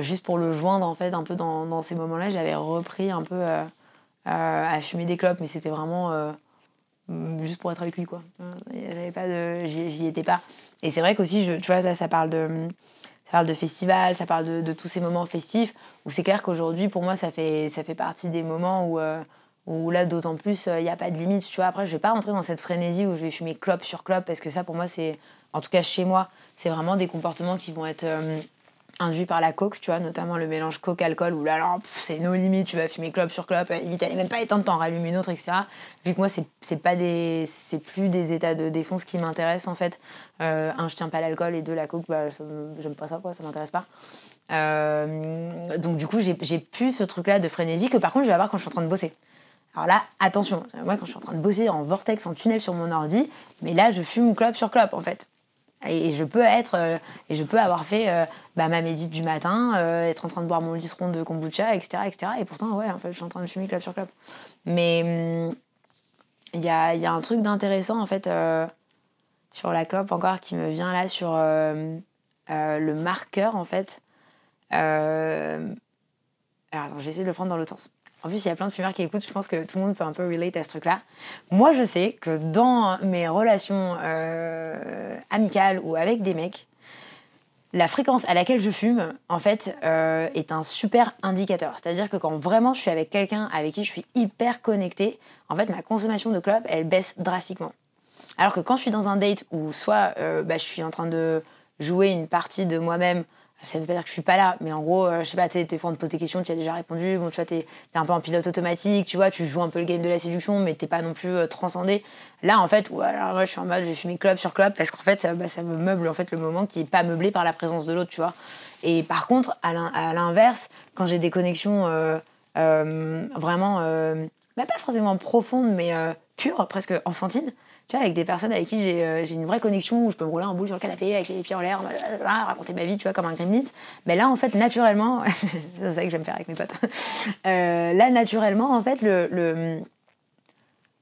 juste pour le joindre, en fait, un peu dans ces moments-là, j'avais repris un peu à fumer des clopes, mais c'était vraiment juste pour être avec lui, quoi. J'avais pas de... J'y étais pas. Et c'est vrai qu'aussi, tu vois, là, ça parle de festival, ça parle de tous ces moments festifs, où c'est clair qu'aujourd'hui, pour moi, ça fait partie des moments où là, d'autant plus, il n'y a pas de limite. Tu vois, après, je vais pas rentrer dans cette frénésie où je vais fumer clope sur clope, parce que ça, pour moi, c'est, en tout cas chez moi, c'est vraiment des comportements qui vont être induits par la coke, tu vois, notamment le mélange coke-alcool, où là, alors, c'est nos limites, tu vas fumer clope sur clope, limite, elle n'est même pas éteinte, t'en rallumes une autre, etc. Vu que moi, c'est plus des états de défonce qui m'intéressent, en fait. Un, je tiens pas l'alcool, et deux, la coke, bah, j'aime pas ça, quoi, ça m'intéresse pas. Donc, du coup, j'ai plus ce truc-là de frénésie que, par contre, je vais avoir quand je suis en train de bosser. Alors là, attention, moi, quand je suis en train de bosser en vortex, en tunnel sur mon ordi, mais là, je fume clope sur clope, en fait. Et je peux avoir fait ma médite du matin, être en train de boire mon litron de kombucha, etc., etc. Et pourtant, ouais, en fait, je suis en train de fumer clope sur clope. Mais il y a un truc d'intéressant, en fait, sur la clope encore, qui me vient là, sur le marqueur, en fait. Alors, attends, je vais essayer de le prendre dans l'autre sens. En plus, il y a plein de fumeurs qui écoutent, je pense que tout le monde peut un peu relate à ce truc-là. Moi, je sais que dans mes relations amicales ou avec des mecs, la fréquence à laquelle je fume, en fait, est un super indicateur. C'est-à-dire que quand vraiment je suis avec quelqu'un avec qui je suis hyper connectée, en fait, ma consommation de clope, elle baisse drastiquement. Alors que quand je suis dans un date où soit je suis en train de jouer une partie de moi-même, ça veut pas dire que je suis pas là, mais en gros, je sais pas, des fois on te pose des questions, tu as déjà répondu, bon, tu vois, t'es un peu en pilote automatique, tu vois, tu joues un peu le game de la séduction, mais t'es pas non plus transcendé. Là, en fait, alors, je suis en mode, je fume clope sur clope, parce qu'en fait, ça me meuble en fait, le moment qui est pas meublé par la présence de l'autre, tu vois. Et par contre, à l'inverse, quand j'ai des connexions vraiment, pas forcément profondes, mais pures, presque enfantines, tu vois, avec des personnes avec qui j'ai une vraie connexion, où je peux me rouler en boule sur le canapé avec les pieds en l'air, raconter ma vie, tu vois, comme un gremlin. Mais là, en fait, naturellement, c'est ça que j'aime faire avec mes potes. Là, naturellement, en fait, je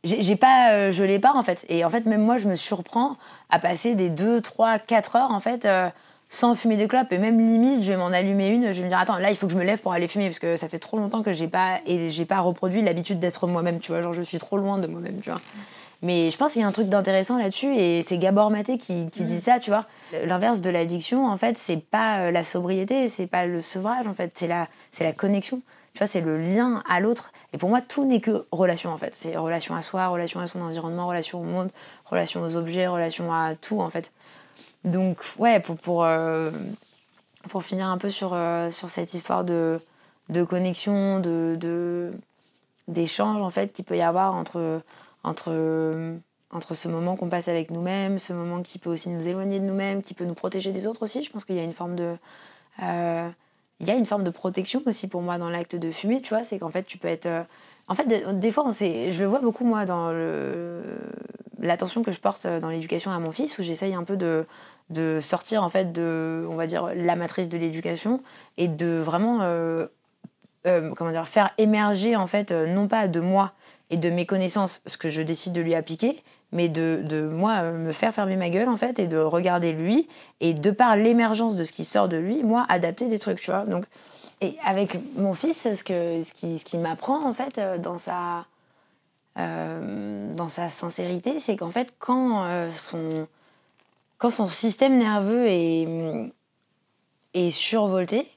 l'ai pas, en fait. Et en fait, même moi, je me surprends à passer des 2, 3, 4 heures, en fait, sans fumer des clopes. Et même limite, je vais m'en allumer une, je vais me dire, attends, là, il faut que je me lève pour aller fumer, parce que ça fait trop longtemps que j'ai pas reproduit l'habitude d'être moi-même, tu vois. Genre, je suis trop loin de moi-même, tu vois. Mais je pense qu'il y a un truc d'intéressant là-dessus, et c'est Gabor Maté qui dit ça, tu vois. L'inverse de l'addiction, en fait, c'est pas la sobriété, c'est pas le sevrage, en fait, c'est la connexion. Tu vois, c'est le lien à l'autre. Et pour moi, tout n'est que relation, en fait. C'est relation à soi, relation à son environnement, relation au monde, relation aux objets, relation à tout, en fait. Donc, ouais, pour finir un peu sur cette histoire de connexion, d'échange, en fait, qu'il peut y avoir entre ce moment qu'on passe avec nous-mêmes, ce moment qui peut aussi nous éloigner de nous-mêmes, qui peut nous protéger des autres aussi. Je pense qu'il y a une forme de protection aussi pour moi dans l'acte de fumer, tu vois. C'est qu'en fait, tu peux être... En fait, des fois, je le vois beaucoup, moi, dans l'attention que je porte dans l'éducation à mon fils, où j'essaye un peu de sortir, en fait, de, on va dire, la matrice de l'éducation, et de vraiment faire émerger, en fait, non pas de moi et de mes connaissances, ce que je décide de lui appliquer, mais de moi me faire fermer ma gueule, en fait, et de regarder lui, et de par l'émergence de ce qui sort de lui, moi, adapter des trucs, tu vois. Donc, et avec mon fils, ce qui m'apprend, en fait, dans dans sa sincérité, c'est qu'en fait, quand son système nerveux est survolté,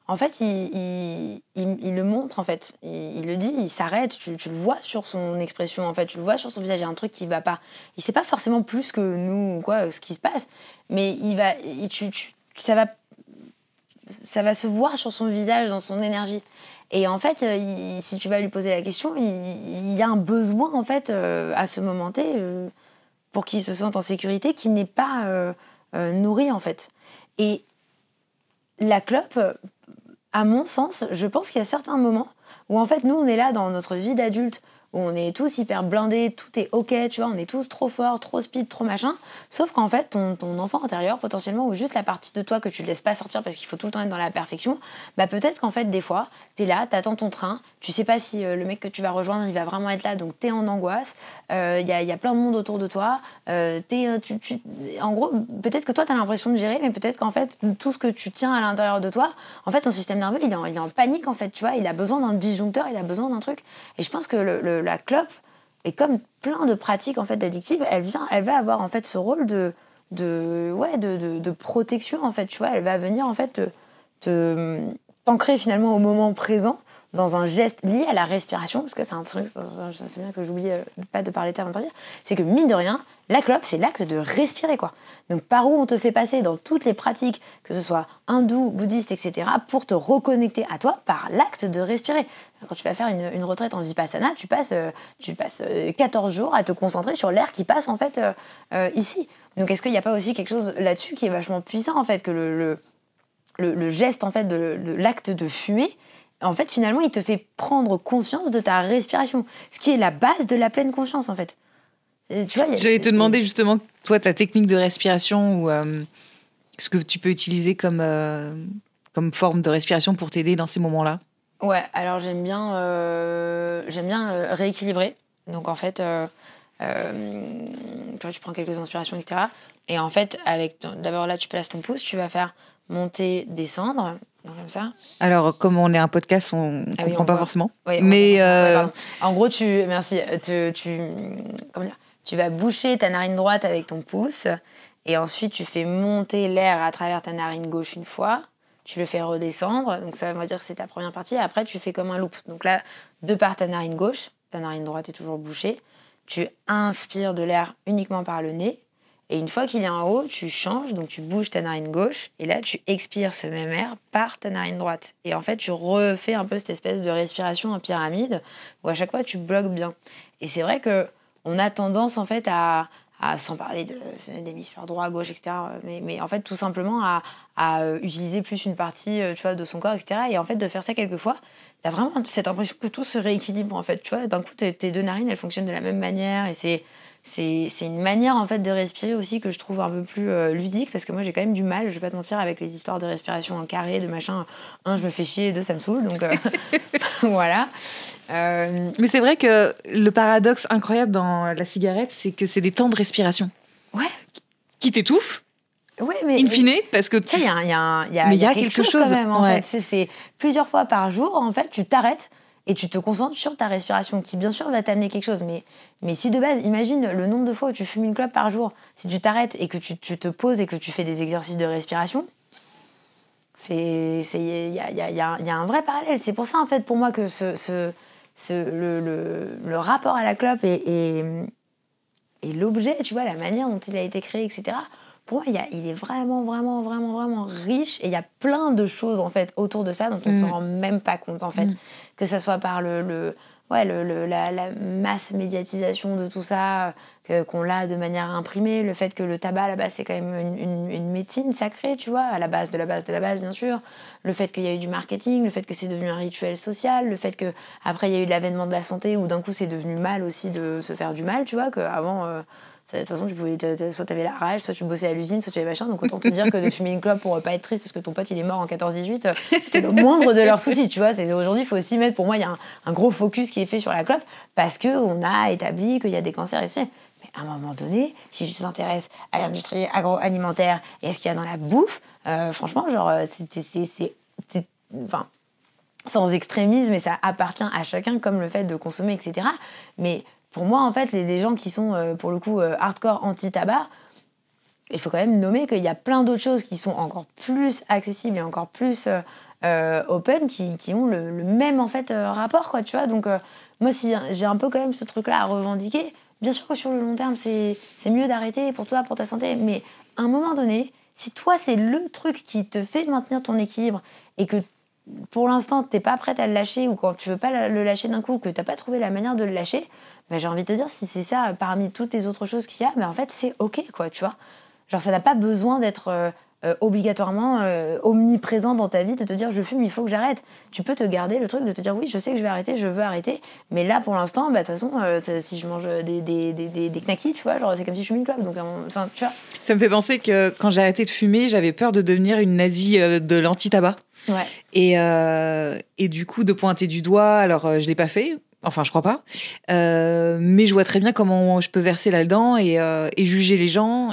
en fait, il le montre, en fait. Il le dit, il s'arrête, tu le vois sur son expression, en fait, tu le vois sur son visage, il y a un truc qui va pas. Il sait pas forcément plus que nous, quoi, ce qui se passe, mais ça va se voir sur son visage, dans son énergie. Et en fait, si tu vas lui poser la question, il y a un besoin, en fait, à ce moment T, pour qu'il se sente en sécurité, qui n'est pas nourri, en fait. Et la clope, à mon sens, je pense qu'il y a certains moments où, en fait, nous, on est là dans notre vie d'adulte, où on est tous hyper blindés, tout est OK, tu vois, on est tous trop forts, trop speed, trop machin. Sauf qu'en fait, ton enfant intérieur, potentiellement, ou juste la partie de toi que tu ne laisses pas sortir parce qu'il faut tout le temps être dans la perfection, bah peut-être qu'en fait, des fois, t'es là, t'attends ton train, tu sais pas si le mec que tu vas rejoindre, il va vraiment être là, donc t'es en angoisse, y a plein de monde autour de toi, en gros, peut-être que toi, t'as l'impression de gérer, mais peut-être qu'en fait, tout ce que tu tiens à l'intérieur de toi, en fait, ton système nerveux, il est en panique, en fait, tu vois, il a besoin d'un disjoncteur, il a besoin d'un truc. Et je pense que la clope, et comme plein de pratiques en fait d'addictives, elle va avoir en fait ce rôle de protection, en fait, tu vois, elle va venir en fait t'ancrer finalement au moment présent dans un geste lié à la respiration, parce que c'est un truc, c'est bien que j'oublie pas de parler terme de partir, c'est que mine de rien, la clope, c'est l'acte de respirer, quoi. Donc par où on te fait passer dans toutes les pratiques, que ce soit hindou, bouddhiste, etc., pour te reconnecter à toi par l'acte de respirer. Quand tu vas faire une retraite en vipassana, tu passes 14 jours à te concentrer sur l'air qui passe en fait ici. Donc est-ce qu'il n'y a pas aussi quelque chose là-dessus qui est vachement puissant, en fait, que le geste en fait de l'acte de fumer, en fait, finalement, il te fait prendre conscience de ta respiration, ce qui est la base de la pleine conscience, en fait. Et tu vois, j'allais te demander justement, toi, ta technique de respiration ou ce que tu peux utiliser comme forme de respiration pour t'aider dans ces moments-là. Ouais, alors j'aime bien rééquilibrer. Donc en fait, tu vois, tu prends quelques inspirations, etc. Et en fait, d'abord là, tu places ton pouce, tu vas faire monter, descendre, donc comme ça. Alors, comme on est un podcast, on ne comprend pas forcément. Oui, mais en gros, tu vas boucher ta narine droite avec ton pouce, et ensuite tu fais monter l'air à travers ta narine gauche une fois. Tu le fais redescendre, donc ça, on va dire que c'est ta première partie. Et après, tu fais comme un loop. Donc là, de par ta narine gauche, ta narine droite est toujours bouchée. Tu inspires de l'air uniquement par le nez. Et une fois qu'il est en haut, tu changes, donc tu bouges ta narine gauche. Et là, tu expires ce même air par ta narine droite. Et en fait, tu refais un peu cette espèce de respiration en pyramide, où à chaque fois, tu bloques bien. Et c'est vrai qu'on a tendance, en fait, sans parler de l'hémisphère droit, gauche, etc., mais en fait, tout simplement à utiliser plus une partie, tu vois, de son corps, etc. Et en fait, de faire ça quelques fois, t'as vraiment cette impression que tout se rééquilibre, en fait, tu vois. D'un coup, tes deux narines, elles fonctionnent de la même manière, et c'est une manière, en fait, de respirer aussi que je trouve un peu plus ludique, parce que moi, j'ai quand même du mal, je vais pas te mentir, avec les histoires de respiration en carré, de machin. Un, je me fais chier, deux, ça me saoule, donc voilà. Mais c'est vrai que le paradoxe incroyable dans la cigarette, c'est que c'est des temps de respiration. Ouais. Qui t'étouffent. Ouais, mais in fine, parce que il y a quelque chose quand même, en fait. C'est plusieurs fois par jour, en fait, tu t'arrêtes et tu te concentres sur ta respiration, qui bien sûr va t'amener quelque chose. Mais si de base, imagine le nombre de fois où tu fumes une clope par jour, si tu t'arrêtes et que tu te poses et que tu fais des exercices de respiration, il y a un vrai parallèle. C'est pour ça, en fait, pour moi, que le rapport à la clope et l'objet, tu vois, la manière dont il a été créé, etc., pour moi, il est vraiment, vraiment, vraiment, vraiment riche. Et il y a plein de choses, en fait, autour de ça dont on ne se rend même pas compte, en fait. Que ce soit par la masse médiatisation de tout ça, qu'on l'a de manière imprimée, le fait que le tabac, à la base, c'est quand même une médecine sacrée, tu vois, à la base de la base de la base, bien sûr. Le fait qu'il y a eu du marketing, le fait que c'est devenu un rituel social, le fait qu'après, il y a eu l'avènement de la santé, où d'un coup, c'est devenu mal aussi de se faire du mal, tu vois, qu'avant... de toute façon, soit tu avais la rage, soit tu bossais à l'usine, soit tu avais machin. Donc autant te dire que de fumer une clope pour pas être triste parce que ton pote il est mort en 14-18, c'était le moindre de leurs soucis, tu vois. Aujourd'hui, il faut aussi mettre, pour moi, il y a un gros focus qui est fait sur la clope parce qu'on a établi qu'il y a des cancers ici. Mais à un moment donné, si tu t'intéresses à l'industrie agroalimentaire et à ce qu'il y a dans la bouffe, franchement, genre, sans extrémisme, et ça appartient à chacun, comme le fait de consommer, etc. Mais pour moi, en fait, les gens qui sont, pour le coup, hardcore anti-tabac, il faut quand même nommer qu'il y a plein d'autres choses qui sont encore plus accessibles et encore plus open qui ont le même, en fait, rapport, quoi, tu vois. Donc, moi, si j'ai un peu quand même ce truc-là à revendiquer, bien sûr que sur le long terme, c'est mieux d'arrêter pour toi, pour ta santé, mais à un moment donné, si toi, c'est le truc qui te fait maintenir ton équilibre et que pour l'instant, t'es pas prête à le lâcher ou quand tu veux pas le lâcher d'un coup, que t'as pas trouvé la manière de le lâcher, j'ai envie de te dire, si c'est ça parmi toutes les autres choses qu'il y a, en fait, c'est OK, quoi, tu vois. Genre, ça n'a pas besoin d'être obligatoirement omniprésent dans ta vie, de te dire, je fume, il faut que j'arrête. Tu peux te garder le truc de te dire, oui, je sais que je vais arrêter, je veux arrêter, mais là, pour l'instant, de toute façon, si je mange des knackis, tu vois, genre, c'est comme si je fumais une clope, donc, enfin, tu vois. Ça me fait penser que quand j'ai arrêté de fumer, j'avais peur de devenir une nazie de l'anti-tabac. Ouais. Et du coup, de pointer du doigt, alors je l'ai pas fait. Enfin, je crois pas. Mais je vois très bien comment je peux verser là-dedans et juger les gens.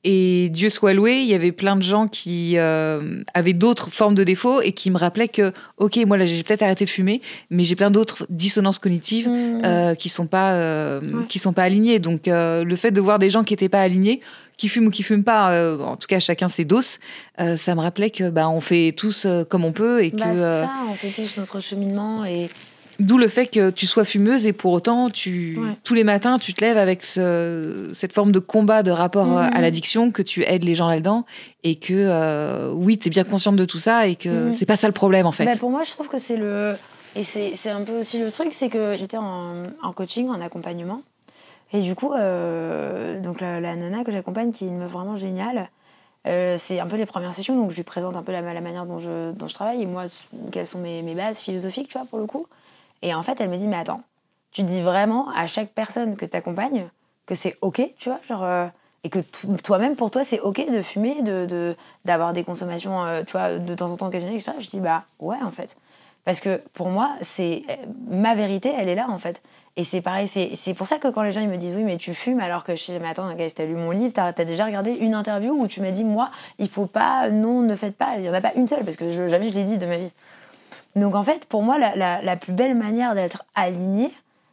Et Dieu soit loué, il y avait plein de gens qui avaient d'autres formes de défauts et qui me rappelaient que, ok, moi là j'ai peut-être arrêté de fumer, mais j'ai plein d'autres dissonances cognitives qui sont pas alignées. Donc le fait de voir des gens qui étaient pas alignés, qui fument ou qui fument pas, en tout cas chacun ses doses, ça me rappelait que on fait tous comme on peut et que c'est ça, on fait tous notre cheminement et d'où le fait que tu sois fumeuse et pour autant, tous les matins, tu te lèves avec cette forme de combat de rapport à l'addiction, que tu aides les gens là-dedans et que, oui, tu es bien consciente de tout ça et que c'est pas ça le problème, en fait. Pour moi, je trouve que c'est le... Et c'est un peu aussi le truc, c'est que j'étais en coaching, en accompagnement. Et du coup, donc la nana que j'accompagne, qui est une meuf vraiment géniale, c'est un peu les premières sessions, donc je lui présente un peu la manière dont je travaille et moi, quelles sont mes bases philosophiques, tu vois, pour le coup. Et en fait, elle me dit, mais attends, tu dis vraiment à chaque personne que tu accompagnes que c'est OK, tu vois, genre, et que toi-même, pour toi, c'est OK de fumer, d'avoir des consommations, tu vois, de temps en temps occasionnelles, etc. Je dis, bah ouais, en fait. Parce que pour moi, c'est ma vérité, elle est là, en fait. Et c'est pareil, c'est pour ça que quand les gens ils me disent, oui, mais tu fumes, alors que je dis, mais attends, si t'as lu mon livre, t'as déjà regardé une interview où tu m'as dit, moi, il faut pas, non, ne faites pas. Il n'y en a pas une seule, parce que jamais je l'ai dit de ma vie. Donc en fait, pour moi, la plus belle manière d'être aligné,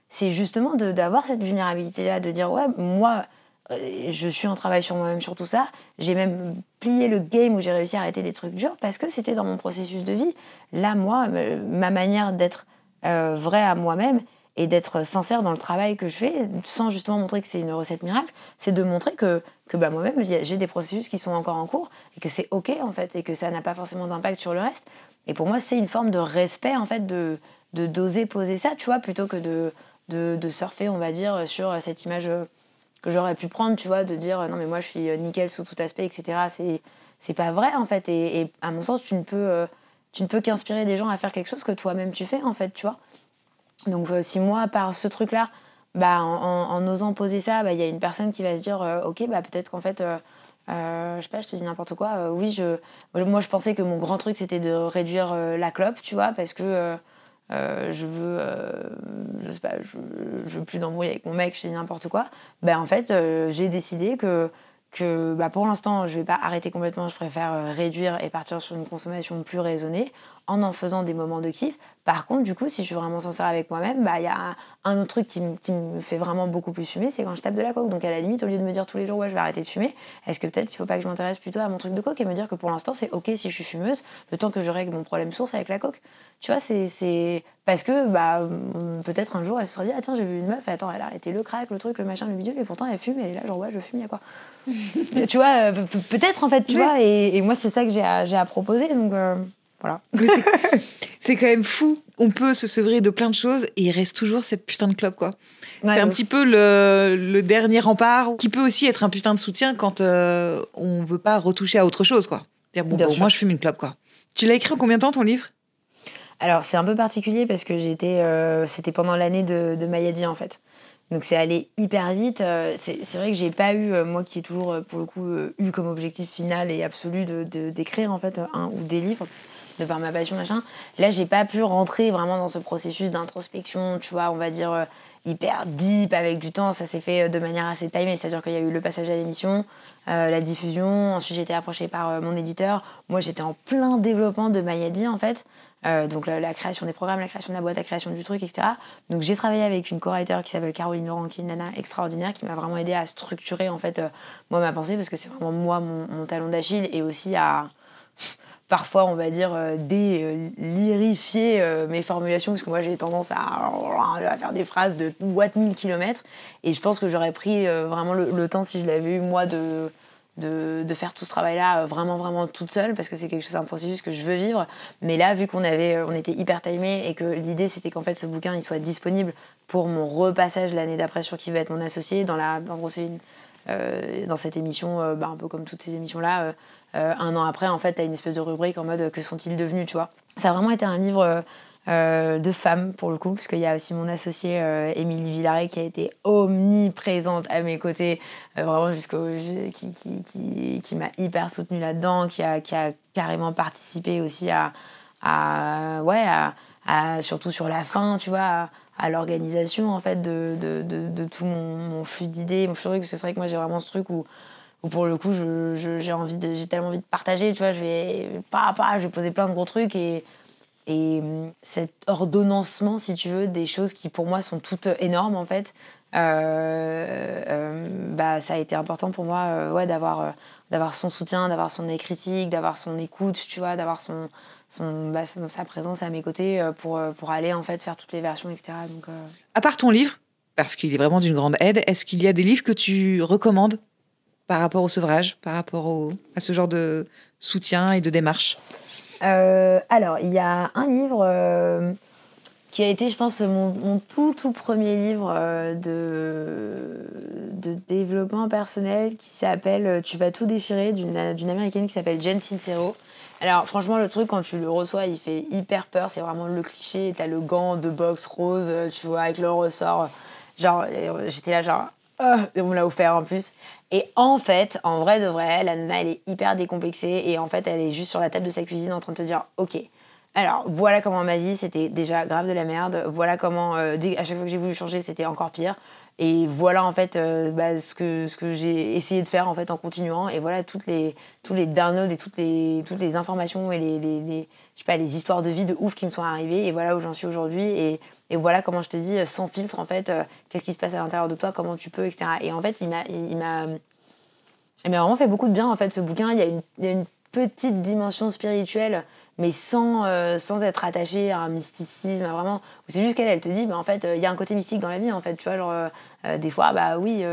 c'est justement d'avoir cette vulnérabilité-là, de dire, ouais, moi, je suis en travail sur moi-même, sur tout ça. J'ai même plié le game où j'ai réussi à arrêter des trucs durs parce que c'était dans mon processus de vie. Là, moi, ma manière d'être vraie à moi-même et d'être sincère dans le travail que je fais, sans justement montrer que c'est une recette miracle, c'est de montrer que moi-même, j'ai des processus qui sont encore en cours et que c'est OK, en fait, et que ça n'a pas forcément d'impact sur le reste. Et pour moi, c'est une forme de respect, en fait, d'oser poser ça, tu vois, plutôt que de surfer, on va dire, sur cette image que j'aurais pu prendre, tu vois, de dire non, mais moi, je suis nickel sous tout aspect, etc. C'est pas vrai, en fait. Et à mon sens, tu ne peux qu'inspirer des gens à faire quelque chose que toi-même tu fais, en fait, tu vois. Donc, si moi, par ce truc-là, en osant poser ça, il y a une personne qui va se dire ok, peut-être qu'en fait... je sais pas, je te dis n'importe quoi. Oui, moi je pensais que mon grand truc c'était de réduire la clope, tu vois, parce que je veux, je sais pas, je veux plus d'embrouille avec mon mec, je te dis n'importe quoi. En fait, j'ai décidé que pour l'instant je vais pas arrêter complètement, je préfère réduire et partir sur une consommation plus raisonnée en faisant des moments de kiff. Par contre, du coup, si je suis vraiment sincère avec moi-même, y a un autre truc qui me fait vraiment beaucoup plus fumer, c'est quand je tape de la coke. Donc à la limite, au lieu de me dire tous les jours ouais je vais arrêter de fumer, est-ce que peut-être il faut pas que je m'intéresse plutôt à mon truc de coke et me dire que pour l'instant c'est ok si je suis fumeuse, le temps que je règle mon problème source avec la coke. Tu vois, c'est parce que peut-être un jour elle se sera dit ah tiens j'ai vu une meuf, attends elle a arrêté le crack, le truc, le machin, le bidule et pourtant elle fume, elle est là genre ouais je fume, y a quoi. Tu vois, peut-être en fait, tu vois, et moi c'est ça que j'ai à proposer, donc voilà. C'est quand même fou. On peut se sevrer de plein de choses et il reste toujours cette putain de clope, quoi. Ouais, c'est un petit peu le dernier rempart qui peut aussi être un putain de soutien quand on veut pas retoucher à autre chose, quoi. Dire bon, moi je fume une clope, quoi. Tu l'as écrit en combien de temps ton livre ? Alors c'est un peu particulier parce que c'était pendant l'année de Mayadi en fait. Donc c'est allé hyper vite. C'est vrai que j'ai pas eu, moi qui ai toujours pour le coup eu comme objectif final et absolu d'écrire en fait un ou des livres, de par ma passion machin. Là j'ai pas pu rentrer vraiment dans ce processus d'introspection, tu vois, on va dire hyper deep avec du temps. Ça s'est fait de manière assez timée, c'est-à-dire qu'il y a eu le passage à l'émission, la diffusion. Ensuite j'ai été approchée par mon éditeur. Moi j'étais en plein développement de Mayadi en fait. Donc la création des programmes, la création de la boîte, la création du truc, etc. Donc j'ai travaillé avec une co-writer qui s'appelle Caroline Laurent, qui est une nana extraordinaire, qui m'a vraiment aidée à structurer en fait moi ma pensée, parce que c'est vraiment moi mon talon d'Achille, et aussi à parfois on va dire délirifier mes formulations, parce que moi j'ai tendance à faire des phrases de 1000 kilomètres, et je pense que j'aurais pris vraiment le temps, si je l'avais eu moi, de faire tout ce travail-là vraiment toute seule, parce que c'est quelque chose, un processus que je veux vivre. Mais là, vu on était hyper timé, et que l'idée c'était qu'en fait ce bouquin il soit disponible pour mon repassage l'année d'après sur qui va être mon associé, en gros c'est dans cette émission, un peu comme toutes ces émissions-là, un an après, en fait, t'as une espèce de rubrique en mode que sont-ils devenus, tu vois. Ça a vraiment été un livre de femmes, pour le coup, parce qu'il y a aussi mon associée Émilie Villaret, qui a été omniprésente à mes côtés, vraiment qui m'a hyper soutenue là-dedans, qui a carrément participé aussi surtout sur la fin, tu vois, à l'organisation en fait de tout mon flux d'idées, mon flux de trucs, parce que c'est vrai que moi j'ai vraiment ce truc où pour le coup j'ai tellement envie de partager, tu vois, je vais poser plein de gros trucs, et cet ordonnancement, si tu veux, des choses qui pour moi sont toutes énormes en fait, ça a été important pour moi d'avoir son soutien, d'avoir son critique, d'avoir son écoute, tu vois, d'avoir sa présence à mes côtés pour aller en fait faire toutes les versions, etc. Donc, À part ton livre, parce qu'il est vraiment d'une grande aide, est-ce qu'il y a des livres que tu recommandes par rapport au sevrage, par rapport à ce genre de soutien et de démarche? Alors, il y a un livre qui a été, je pense, mon tout premier livre de développement personnel, qui s'appelle « Tu vas tout déchirer » d'une américaine qui s'appelle Jen Sincero. Alors franchement, le truc, quand tu le reçois, il fait hyper peur. C'est vraiment le cliché. T'as le gant de boxe rose, tu vois, avec le ressort. Genre, j'étais là genre... on me l'a offert en plus. Et en fait, en vrai de vrai, la nana, elle est hyper décomplexée. Et en fait, elle est juste sur la table de sa cuisine en train de te dire « Ok, alors voilà comment ma vie, c'était déjà grave de la merde. Voilà comment, à chaque fois que j'ai voulu changer, c'était encore pire. Et voilà en fait ce que j'ai essayé de faire en fait en continuant. Et voilà tous les downloads et toutes les informations et les je sais pas, les histoires de vie de ouf qui me sont arrivées. Et voilà où j'en suis aujourd'hui. Et voilà comment je te dis, sans filtre en fait, qu'est-ce qui se passe à l'intérieur de toi, comment tu peux, etc. Et en fait, il m'a vraiment fait beaucoup de bien en fait ce bouquin. Il y a une petite dimension spirituelle, mais sans être attachée à un mysticisme, vraiment. C'est juste qu'elle te dit, en fait, il y a un côté mystique dans la vie, en fait, tu vois, genre, des fois,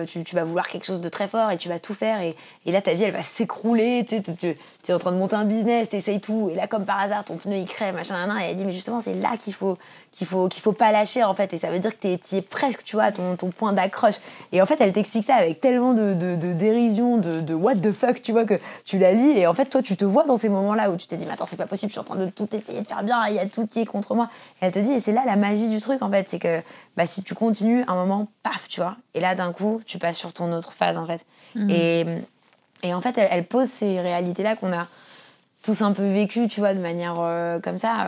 tu vas vouloir quelque chose de très fort et tu vas tout faire, et là, ta vie, elle va s'écrouler, tu es en train de monter un business, t'essayes tout, et là, comme par hasard, ton pneu, il crève, machin, et elle dit, mais justement, c'est là qu'il faut pas lâcher, en fait, et ça veut dire que t'y es presque, tu vois, à ton point d'accroche. Et en fait, elle t'explique ça avec tellement de dérision, de what the fuck, tu vois, que tu la lis, et en fait, toi, tu te vois dans ces moments-là où tu te dis, mais attends, c'est pas possible, je suis en train de tout essayer de faire bien, il y a tout qui est contre moi. Et elle te dit, et c'est là la magie du truc, en fait, c'est que si tu continues, un moment, paf, tu vois, et là, d'un coup, tu passes sur ton autre phase, en fait. Et en fait, elle pose ces réalités-là qu'on a tous un peu vécues, tu vois, de manière comme ça,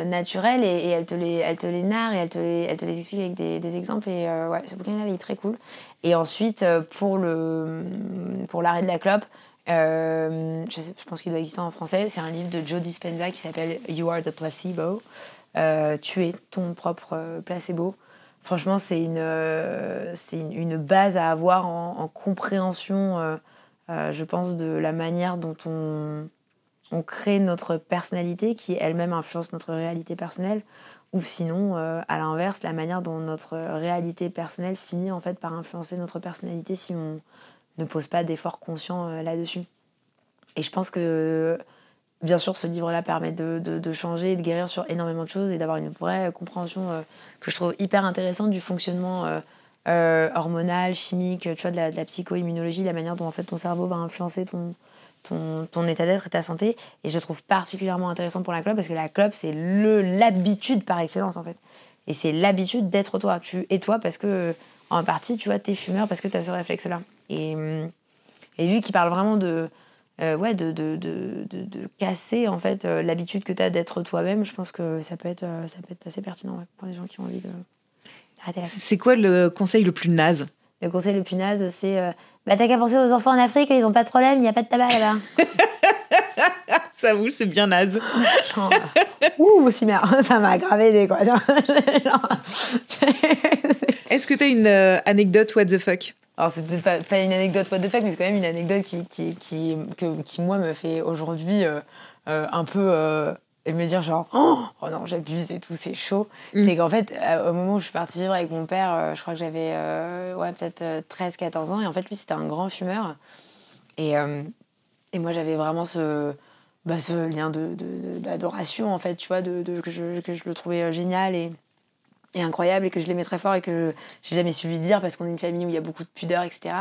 naturelle, et elle te les narre, et elle te les explique avec des exemples. Et ouais, ce bouquin-là, il est très cool. Et ensuite, pour l'arrêt de la clope, je pense qu'il doit exister en français, c'est un livre de Joe Dispenza qui s'appelle You Are the Placebo. Tu es ton propre placebo. Franchement, c'est une base à avoir en compréhension, je pense, de la manière dont on crée notre personnalité, qui elle-même influence notre réalité personnelle, ou sinon, à l'inverse, la manière dont notre réalité personnelle finit en fait par influencer notre personnalité si on ne pose pas d'efforts conscients là-dessus. Et je pense que, bien sûr, ce livre-là permet de changer et de guérir sur énormément de choses, et d'avoir une vraie compréhension que je trouve hyper intéressante du fonctionnement hormonal, chimique, tu vois, de la psycho-immunologie, la manière dont en fait ton cerveau va influencer ton état d'être et ta santé. Et je trouve particulièrement intéressant pour la clope, parce que la clope, c'est l'habitude par excellence, en fait. Et c'est l'habitude d'être toi. Tu es toi parce que, en partie, tu vois, t'es fumeur parce que t'as ce réflexe-là. Et lui qui parle vraiment de casser, en fait, l'habitude que t'as d'être toi-même, je pense que ça peut être assez pertinent, ouais, pour les gens qui ont envie d'arrêter la clope. C'est quoi le conseil le plus naze? Le conseil le plus naze, c'est t'as qu'à penser aux enfants en Afrique, ils ont pas de problème, il n'y a pas de tabac là-bas. J'avoue, c'est bien naze. Genre, ouh, si merde, ça m'a aggravé des quoi. Genre, Est-ce que t'as une anecdote what the fuck? Alors, c'est peut-être pas une anecdote what the fuck, mais c'est quand même une anecdote qui moi, me fait aujourd'hui un peu... et me dire genre, oh non, j'abuse et tout, c'est chaud. C'est qu'en fait, au moment où je suis partie vivre avec mon père, je crois que j'avais peut-être 13-14 ans. Et en fait, lui, c'était un grand fumeur. Et moi, j'avais vraiment ce lien d'adoration, en fait, tu vois, que je le trouvais génial et incroyable et que je l'aimais très fort et que j'ai jamais su lui dire parce qu'on est une famille où il y a beaucoup de pudeur, etc.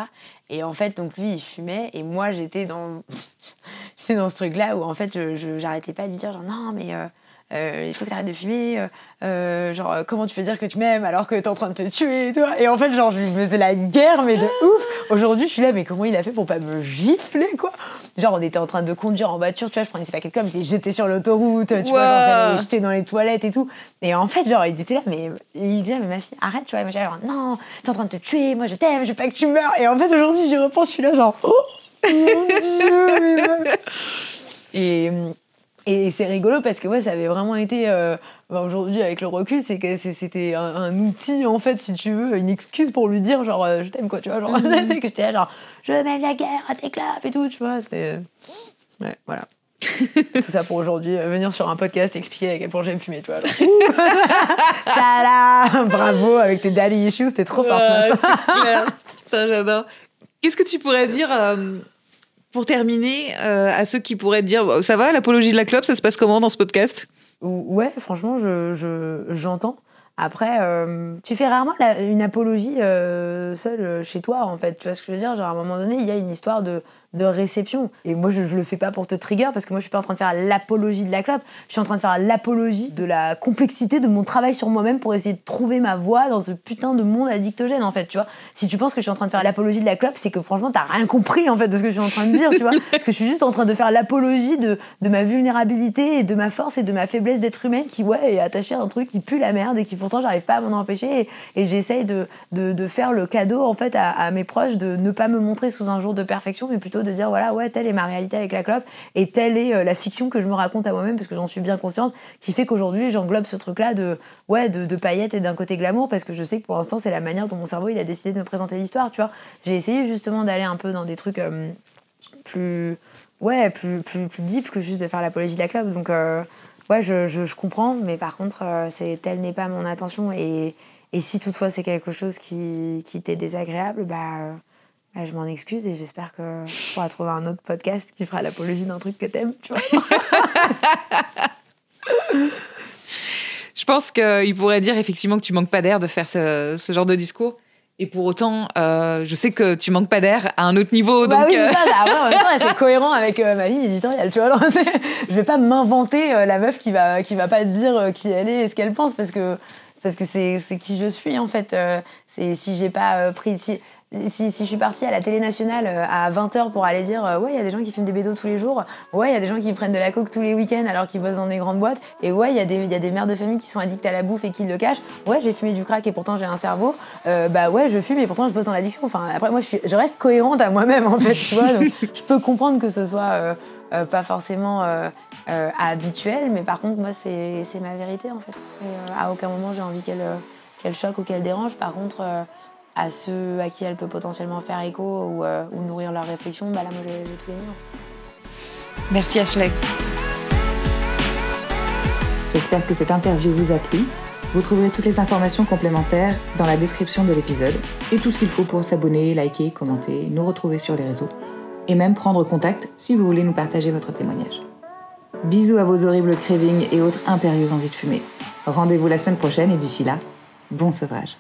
Et en fait, donc lui, il fumait et moi, j'étais dans ce truc-là où en fait, j'arrêtais pas de lui dire genre non, mais il faut que t'arrêtes de fumer, genre comment tu peux dire que tu m'aimes alors que t'es en train de te tuer, toi. Et en fait, genre, je lui faisais la guerre, mais de ouf. Aujourd'hui, je suis là, mais comment il a fait pour pas me gifler, quoi? Genre, on était en train de conduire en voiture, tu vois, je prenais ses paquets de clopes, je les jetais sur l'autoroute, tu vois, genre, j'allais les jeter dans les toilettes et tout. Et en fait, genre, il était là, mais il disait, mais ma fille, arrête, tu vois. Et moi, j'allais genre, non, t'es en train de te tuer, moi je t'aime, je veux pas que tu meurs. Et en fait, aujourd'hui, j'y repense, je suis là, genre, oh mon Dieu, mais meuf. Et c'est rigolo parce que ouais, ça avait vraiment été aujourd'hui avec le recul, c'est que c'était un outil en fait, si tu veux, une excuse pour lui dire genre je t'aime, quoi, tu vois, genre que j'étais là genre je mène la guerre à tes clopes et tout, tu vois, c'était ouais, voilà. Tout ça pour aujourd'hui, venir sur un podcast expliquer à quel point j'aime fumer, tu vois, genre tada, bravo avec tes daddy issues, c'était trop fort. C'est clair. Putain, j'adore. Qu'est-ce que tu pourrais dire pour terminer, à ceux qui pourraient te dire ça va, l'apologie de la clope, ça se passe comment dans ce podcast? Ouais, franchement, j'entends. Après, tu fais rarement une apologie seule chez toi, en fait. Tu vois ce que je veux dire? Genre, à un moment donné, il y a une histoire de réception. Et moi, je le fais pas pour te trigger, parce que moi, je suis pas en train de faire l'apologie de la clope. Je suis en train de faire l'apologie de la complexité de mon travail sur moi-même pour essayer de trouver ma voie dans ce putain de monde addictogène, en fait, tu vois. Si tu penses que je suis en train de faire l'apologie de la clope, c'est que franchement, t'as rien compris, en fait, de ce que je suis en train de dire, tu vois. Parce que je suis juste en train de faire l'apologie de ma vulnérabilité et de ma force et de ma faiblesse d'être humaine qui, ouais, est attachée à un truc qui pue la merde et qui, pourtant, j'arrive pas à m'en empêcher. Et j'essaye de faire le cadeau, en fait, à mes proches de ne pas me montrer sous un jour de perfection, mais plutôt de dire, voilà, ouais, telle est ma réalité avec la clope et telle est la fiction que je me raconte à moi-même, parce que j'en suis bien consciente, qui fait qu'aujourd'hui, j'englobe ce truc-là de paillettes et d'un côté glamour, parce que je sais que pour l'instant, c'est la manière dont mon cerveau, il a décidé de me présenter l'histoire, tu vois. J'ai essayé justement d'aller un peu dans des trucs plus deep que juste de faire l'apologie de la clope. Donc, ouais, je comprends, mais par contre, telle n'est pas mon intention. Et si toutefois c'est quelque chose qui t'est désagréable, je m'en excuse et j'espère que tu pourras trouver un autre podcast qui fera l'apologie d'un truc que t'aimes, tu vois. Je pense qu'il pourrait dire effectivement que tu manques pas d'air de faire ce genre de discours. Et pour autant, je sais que tu manques pas d'air à un autre niveau. Bah donc, oui, c'est ça. Après, en même temps, c'est cohérent avec ma ligne éditoriale, tu vois. Alors, je vais pas m'inventer la meuf qui va pas te dire qui elle est et ce qu'elle pense, parce que c'est qui je suis, en fait. C'est si j'ai pas pris... Si je suis partie à la télé nationale à 20h pour aller dire ouais, il y a des gens qui fument des bédos tous les jours, ouais, il y a des gens qui prennent de la coke tous les week-ends alors qu'ils bossent dans des grandes boîtes, et ouais, il y a des mères de famille qui sont addictes à la bouffe et qui le cachent, ouais, j'ai fumé du crack et pourtant j'ai un cerveau, ouais, je fume et pourtant je bosse dans l'addiction. Enfin, après, moi, je reste cohérente à moi-même, en fait, tu vois, donc je peux comprendre que ce soit pas forcément habituel, mais par contre, moi, c'est ma vérité, en fait. Et, à aucun moment j'ai envie qu'elle choque ou qu'elle dérange. Par contre, à ceux à qui elle peut potentiellement faire écho ou nourrir leur réflexion, là, moi, j'ai tout gagné. Merci Ashley. J'espère que cette interview vous a plu. Vous trouverez toutes les informations complémentaires dans la description de l'épisode et tout ce qu'il faut pour s'abonner, liker, commenter, nous retrouver sur les réseaux et même prendre contact si vous voulez nous partager votre témoignage. Bisous à vos horribles cravings et autres impérieuses envies de fumer. Rendez-vous la semaine prochaine et d'ici là, bon sevrage.